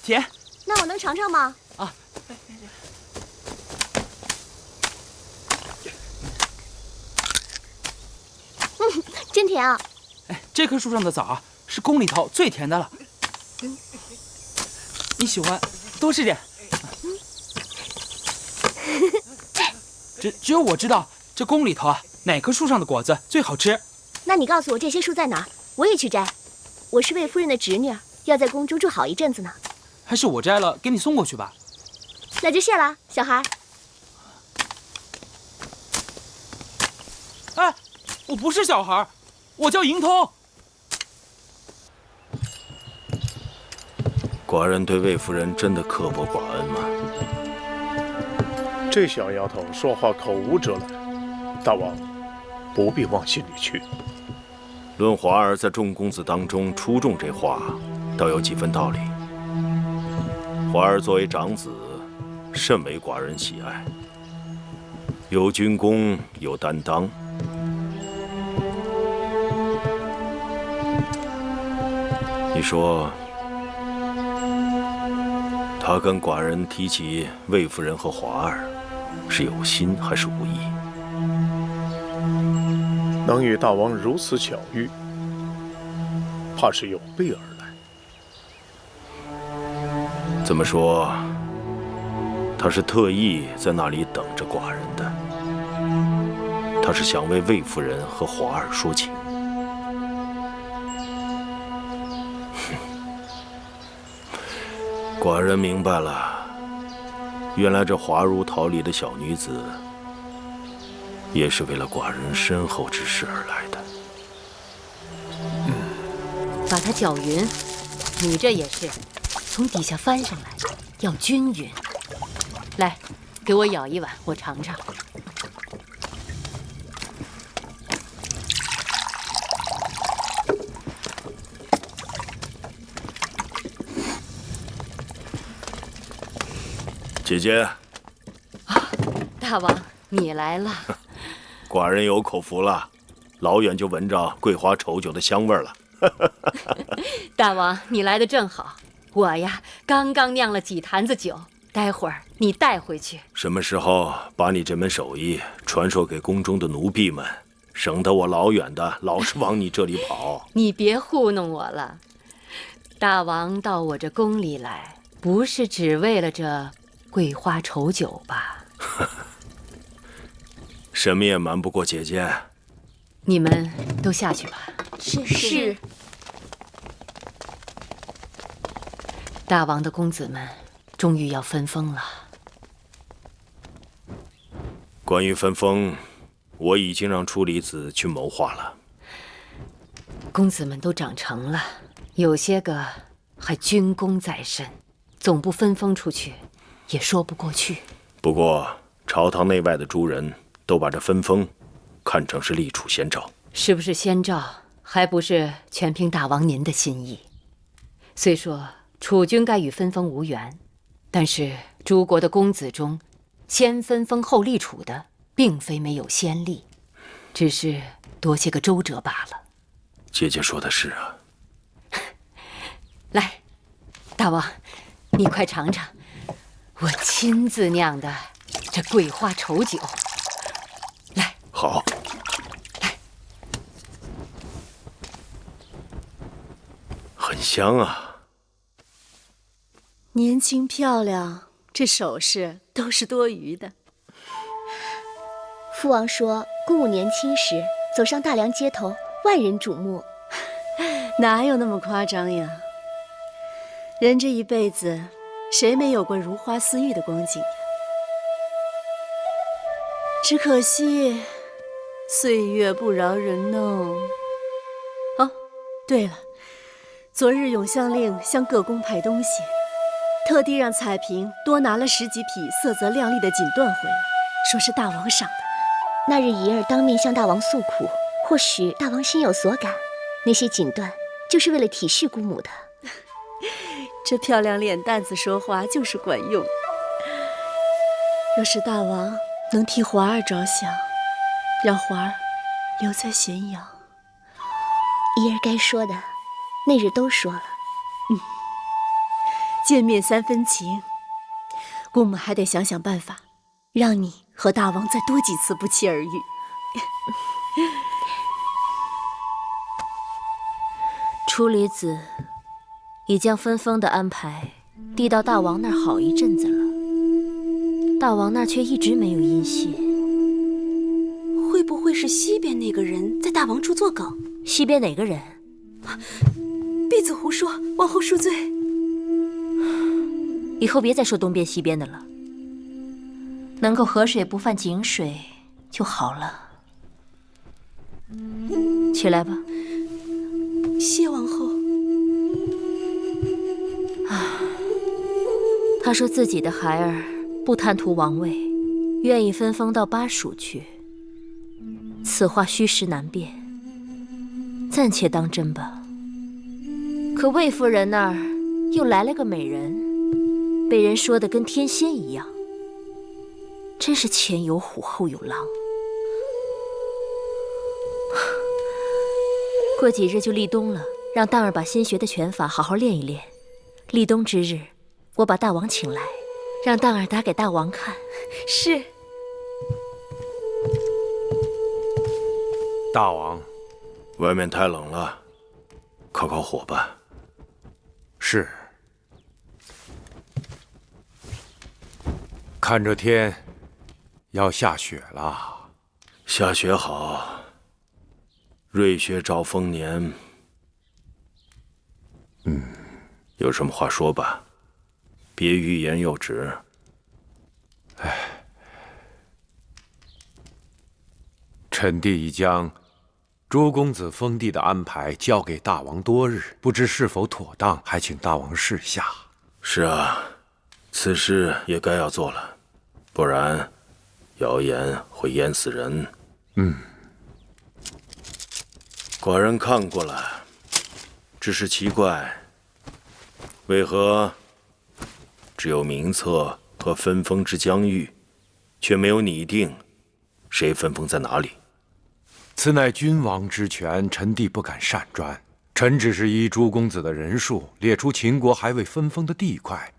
甜。那我能尝尝吗？啊。真甜啊！哎，这棵树上的枣啊，是宫里头最甜的了。你喜欢，多吃点。只有我知道，这宫里头啊，哪棵树上的果子最好吃。那你告诉我这些树在哪儿，我也去摘。我是魏夫人的侄女，要在宫中住好一阵子呢。还是我摘了给你送过去吧。那就谢了，小孩。哎，我不是小孩，我叫银通。寡人对魏夫人真的刻薄寡恩吗？这小丫头说话口无遮拦，大王不必往心里去。论华儿在众公子当中出众这话，倒有几分道理。华儿作为长子，甚为寡人喜爱，有军功，有担当。你说，他跟寡人提起魏夫人和华儿，是有心还是无意？能与大王如此巧遇，怕是有备而来。这么说，他是特意在那里等着寡人的。他是想为魏夫人和华儿说情。寡人明白了，原来这滑入桃李的小女子，也是为了寡人身后之事而来的。把它搅匀，你这也是从底下翻上来，要均匀。来，给我舀一碗，我尝尝。姐姐，大王，你来了。寡人有口福了，老远就闻着桂花稠酒的香味儿了。大王，你来的正好，我呀刚刚酿了几坛子酒，待会儿你带回去。什么时候把你这门手艺传授给宫中的奴婢们，省得我老远的老是往你这里跑。你别糊弄我了，大王到我这宫里来，不是只为了这桂花稠酒吧？什么也瞒不过姐姐。你们都下去吧。是。大王的公子们终于要分封了。关于分封，我已经让处理子去谋划了。公子们都长成了，有些个还军功在身，总不分封出去，也说不过去。不过朝堂内外的诸人都把这分封看成是立储先兆。是不是先兆，还不是全凭大王您的心意。虽说楚军该与分封无缘，但是诸国的公子中，先分封后立储的，并非没有先例，只是多些个周折罢了。姐姐说的是啊。来，大王，你快尝尝我亲自酿的这桂花稠酒。来，好。很香啊！年轻漂亮，这首饰都是多余的。父王说，公母年轻时走上大梁街头，万人瞩目。哪有那么夸张呀？人这一辈子，谁没有过如花似玉的光景呀？只可惜，岁月不饶人哦。哦，对了。昨日永相令向各宫派东西，特地让彩萍多拿了10几匹色泽亮丽的锦缎回来，说是大王赏的。那日仪儿当面向大王诉苦，或许大王心有所感，那些锦缎就是为了体恤姑母的。这漂亮脸蛋子说话就是管用。若是大王能替华儿着想，让华儿留在咸阳，仪儿该说的那日都说了。见面3分情，姑母还得想想办法，让你和大王再多几次不期而遇。处理子已将分封的安排递到大王那儿好一阵子了，大王那儿却一直没有音信。会不会是西边那个人在大王处作梗？西边哪个人？婢子胡说，王后恕罪。以后别再说东边西边的了，能够河水不犯井水就好了。起来吧。谢王后。他说自己的孩儿不贪图王位，愿意分封到巴蜀去，此话虚实难辨，暂且当真吧。可魏夫人那儿又来了个美人，被人说的跟天仙一样，真是前有虎后有狼。过几日就立冬了，让荡儿把新学的拳法好好练一练。立冬之日，我把大王请来，让荡儿打给大王看。是。大王，外面太冷了，烤烤火吧。是。看这天，要下雪了。下雪好。瑞雪兆丰年。有什么话说吧，别欲言又止。臣弟已将诸公子封地的安排交给大王多日，不知是否妥当，还请大王示下。是啊，此事也该要做了，不然谣言会淹死人。寡人看过了，只是奇怪，为何只有名册和分封之疆域，却没有拟定谁分封在哪里？此乃君王之权，臣弟不敢擅专。臣只是依诸公子的人数，列出秦国还未分封的地块，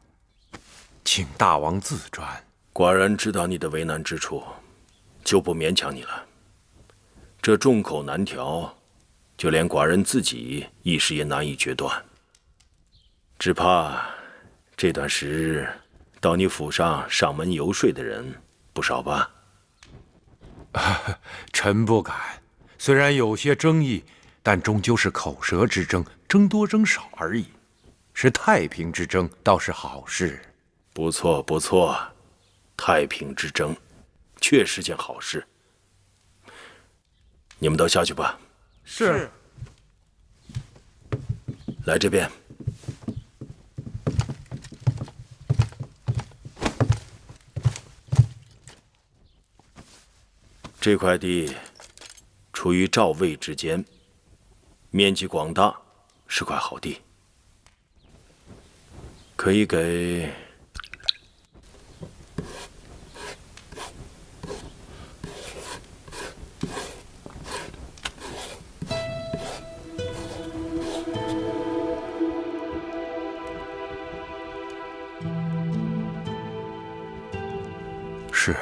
请大王自专。寡人知道你的为难之处，就不勉强你了。这众口难调，就连寡人自己一时也难以决断。只怕这段时日，到你府上门游说的人不少吧？臣不敢。虽然有些争议，但终究是口舌之争，争多争少而已。是太平之争，倒是好事。不错不错，太平之争，确是件好事。你们都下去吧。是。来这边。这块地处于赵魏之间，面积广大，是块好地，可以给是。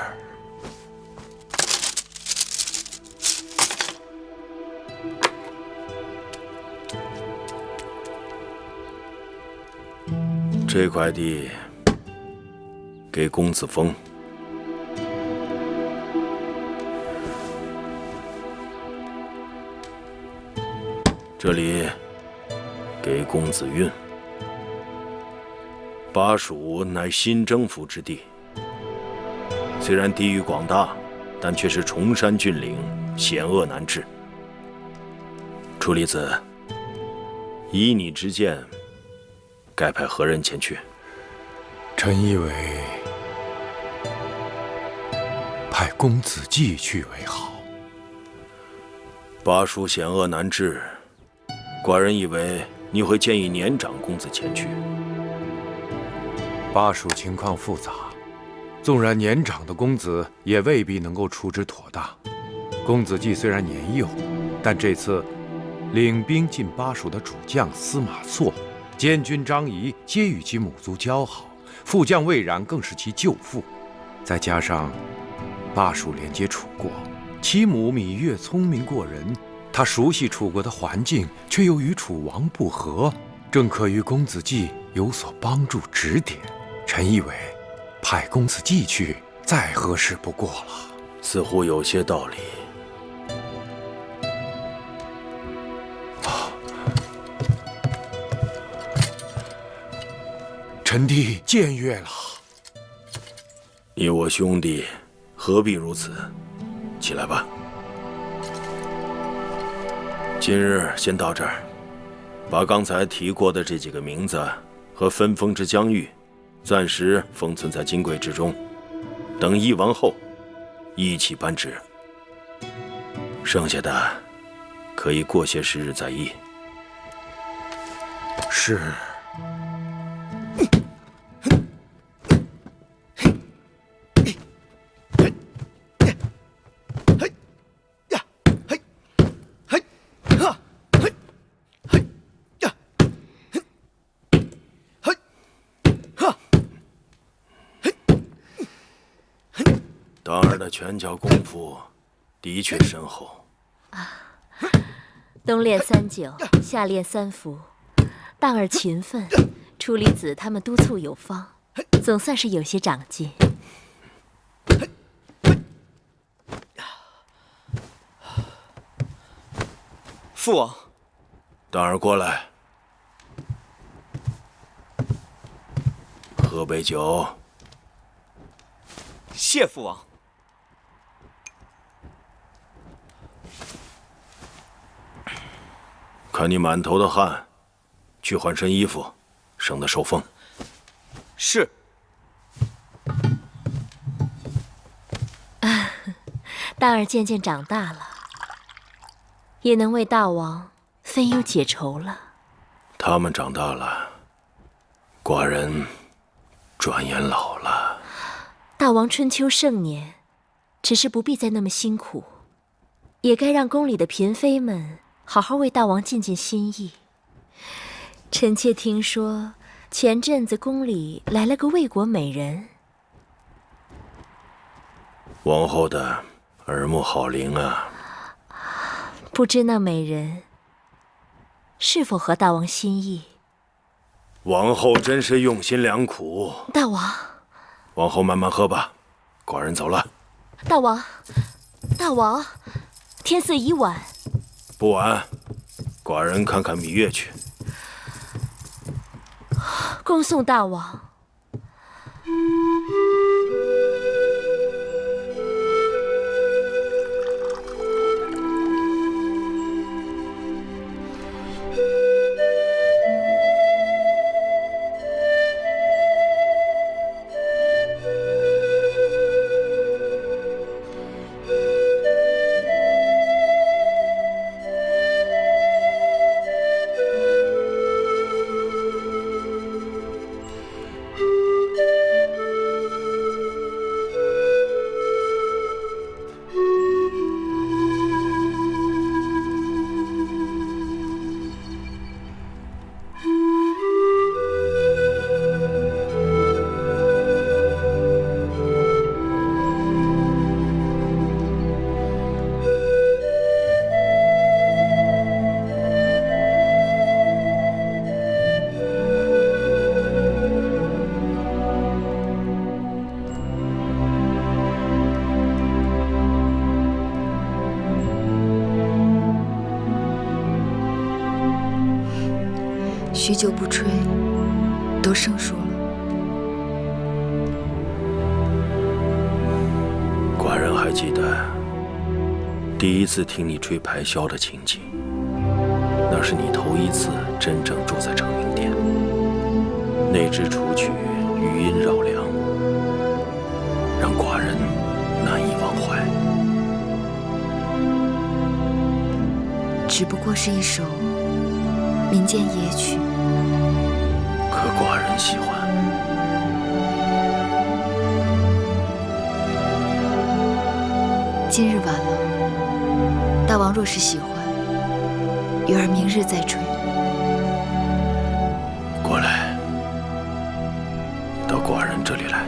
这块地给公子封，这里给公子运。巴蜀乃新征服之地，虽然地域广大，但却是崇山峻岭，险恶难治。楚离子，依你之见，该派何人前去？臣以为派公子季去为好。巴蜀险恶难治，寡人以为你会建议年长公子前去。巴蜀情况复杂，纵然年长的公子，也未必能够处置妥当。公子季虽然年幼，但这次领兵进巴蜀的主将司马错、监军张仪皆与其母族交好，副将魏冉更是其舅父。再加上巴蜀连接楚国，其母芈月聪明过人，她熟悉楚国的环境，却又与楚王不和，正可与公子季有所帮助指点。臣以为派公子季去，再合适不过了。似乎有些道理。臣弟僭越了。你我兄弟，何必如此？起来吧。今日先到这儿，把刚才提过的这几个名字和分封之疆域，暂时封存在金柜之中。等议完后，一起颁旨。剩下的可以过些时日再议。是。当儿的拳脚功夫的确深厚。冬练3九，夏练3伏，当儿勤奋，处理子他们督促有方，总算是有些长进。父王，当儿过来，喝杯酒。谢父王。看你满头的汗，去换身衣服，省得受风。是。当儿渐渐长大了，也能为大王分忧解愁了。他们长大了，寡人转眼老了。大王春秋盛年，只是不必再那么辛苦，也该让宫里的嫔妃们好好为大王尽尽心意。臣妾听说，前阵子宫里来了个魏国美人。王后的耳目好灵啊！不知那美人是否合大王心意？王后真是用心良苦。大王，王后慢慢喝吧，寡人走了。大王，大王，天色已晚。不晚，寡人看看芈月去。恭送大王。许久不吹，都生疏了。寡人还记得第一次听你吹排箫的情景，那是你头一次真正住在成明殿。那支楚曲余音绕梁，让寡人难以忘怀。只不过是一首民间野曲，可寡人喜欢。今日晚了，大王若是喜欢，鱼儿明日再吹。过来，到寡人这里来。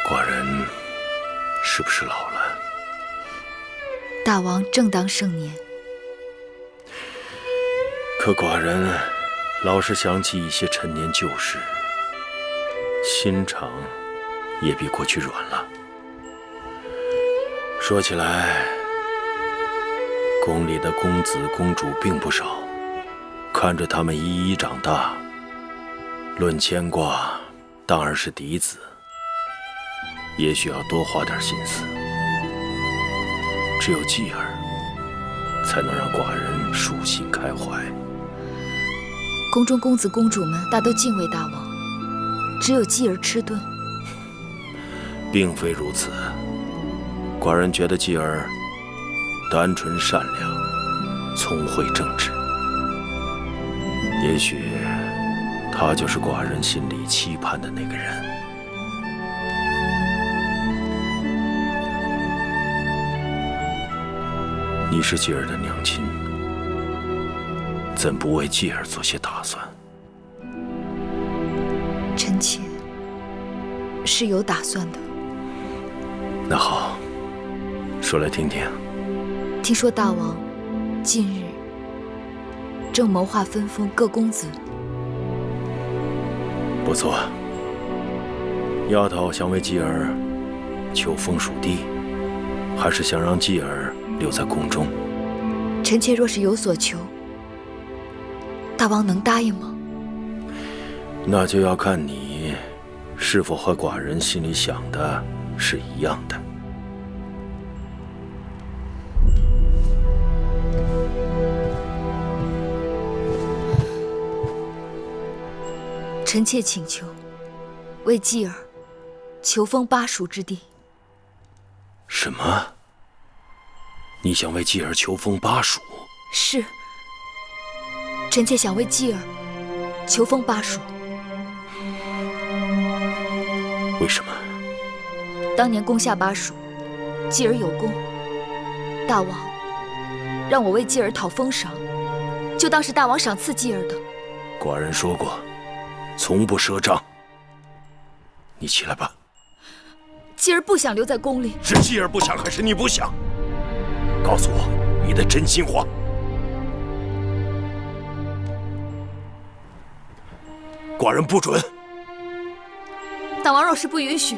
寡人是不是老了？大王正当盛年，可寡人老是想起一些陈年旧事，心肠也比过去软了。说起来，宫里的公子公主并不少，看着他们一一长大，论牵挂，当然是嫡子，也许要多花点心思。只有继儿，才能让寡人舒心开怀。宫中公子公主们大都敬畏大王，只有继儿迟钝。并非如此，寡人觉得继儿单纯善良，聪慧正直。也许他就是寡人心里期盼的那个人。你是继儿的娘亲，怎不为继儿做些打算？臣妾是有打算的。那好，说来听听。听说大王近日正谋划分封各公子。不错，丫头想为继儿求封属地，还是想让继儿留在宫中？臣妾若是有所求，大王能答应吗？那就要看你是否和寡人心里想的是一样的。臣妾请求为继儿求封巴蜀之地。什么？你想为继儿求封巴蜀？是。臣妾想为继儿求封巴蜀。为什么？当年攻下巴蜀，继儿有功，大王让我为继儿讨封赏，就当是大王赏赐继儿的。寡人说过，从不赊账。你起来吧。继儿不想留在宫里。是继儿不想，还是你不想？告诉我你的真心话。寡人不准。大王若是不允许，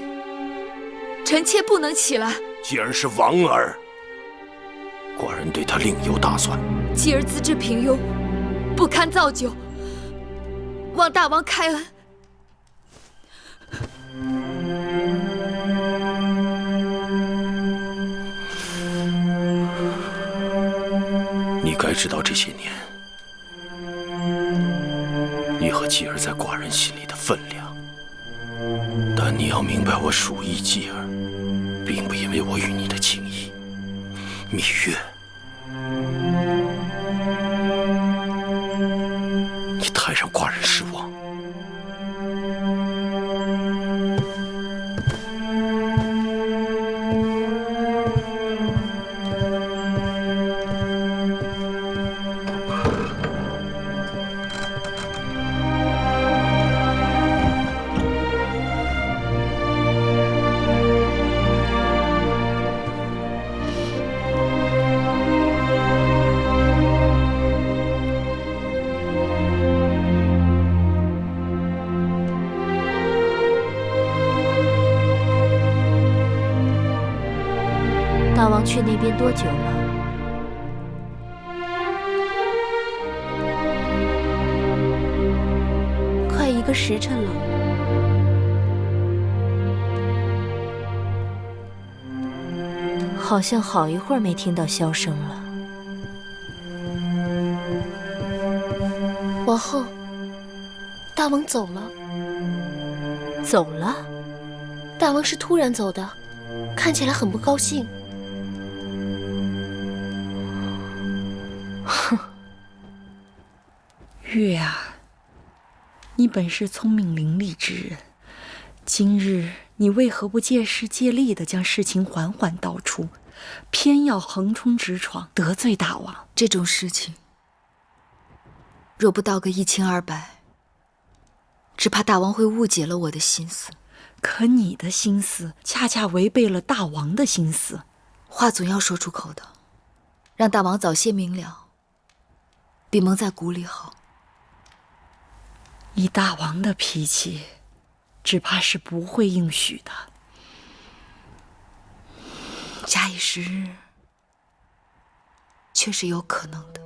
臣妾不能起来。继儿是王儿，寡人对他另有打算。继儿资质平庸，不堪造就，望大王开恩。你该知道这些年，你和继儿在寡人心里的分量。但你要明白，我属意继儿，并不因为我与你的情谊。芈月，你太让寡人失望。大王去那边多久了？快1个时辰了。好像好一会儿没听到箫声了。王后，大王走了。走了？大王是突然走的，看起来很不高兴。哼，月啊，你本是聪明伶俐之人，今日你为何不借势借力地将事情缓缓道出，偏要横冲直闯，得罪大王？这种事情，若不道个一清二白，只怕大王会误解了我的心思。可你的心思恰恰违背了大王的心思。话总要说出口的，让大王早些明了，比蒙在鼓里好。以大王的脾气，只怕是不会应许的。假以时日，却是有可能的。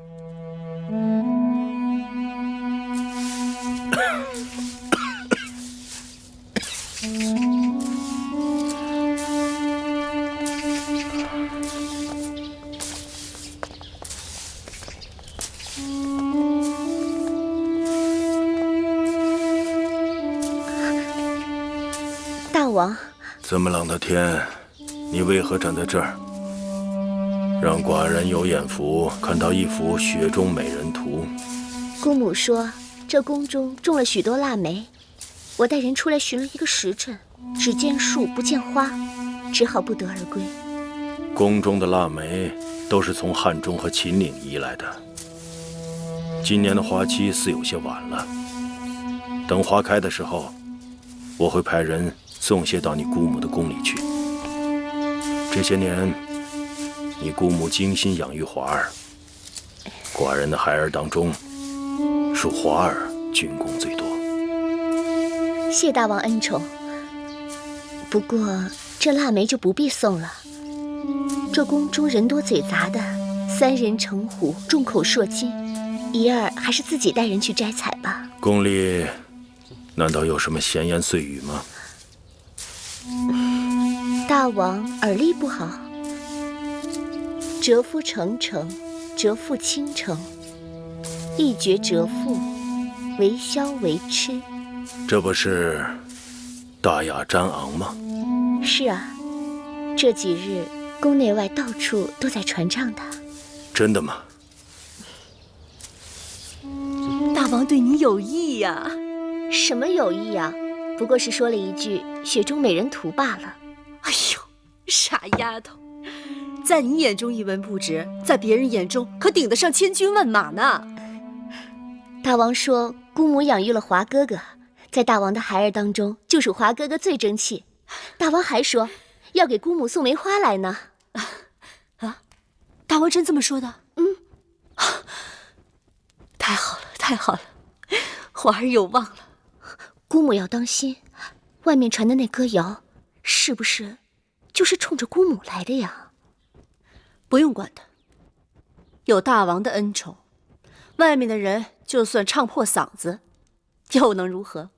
王。这么冷的天，你为何站在这儿？让寡人有眼福看到一幅雪中美人图。姑母说，这宫中种了许多腊梅，我带人出来寻了一个时辰，只见树不见花，只好不得而归。宫中的腊梅都是从汉中和秦岭移来的，今年的花期似有些晚了。等花开的时候，我会派人送些到你姑母的宫里去。这些年，你姑母精心养育华儿，寡人的孩儿当中，属华儿军功最多。谢大王恩宠。不过这腊梅就不必送了。这宫中人多嘴杂的，3人成虎，众口铄金，一儿还是自己带人去摘采吧。宫里难道有什么闲言碎语吗？大王耳力不好。折夫成城，折腹倾城，一绝折腹，为消为痴。这不是大雅瞻昂吗？是啊，这几日宫内外到处都在传唱它。真的吗？大王对你有意呀。什么有意呀？不过是说了一句雪中美人图罢了。哎呦，傻丫头，在你眼中一文不值，在别人眼中可顶得上千军万马呢。大王说姑母养育了华哥哥，在大王的孩儿当中，就属华哥哥最争气。大王还说要给姑母送梅花来呢。啊，大王真这么说的？嗯，太好了，太好了，华儿有望了。姑母要当心，外面传的那歌谣，是不是就是冲着姑母来的呀？不用管他，有大王的恩宠，外面的人就算唱破嗓子，又能如何？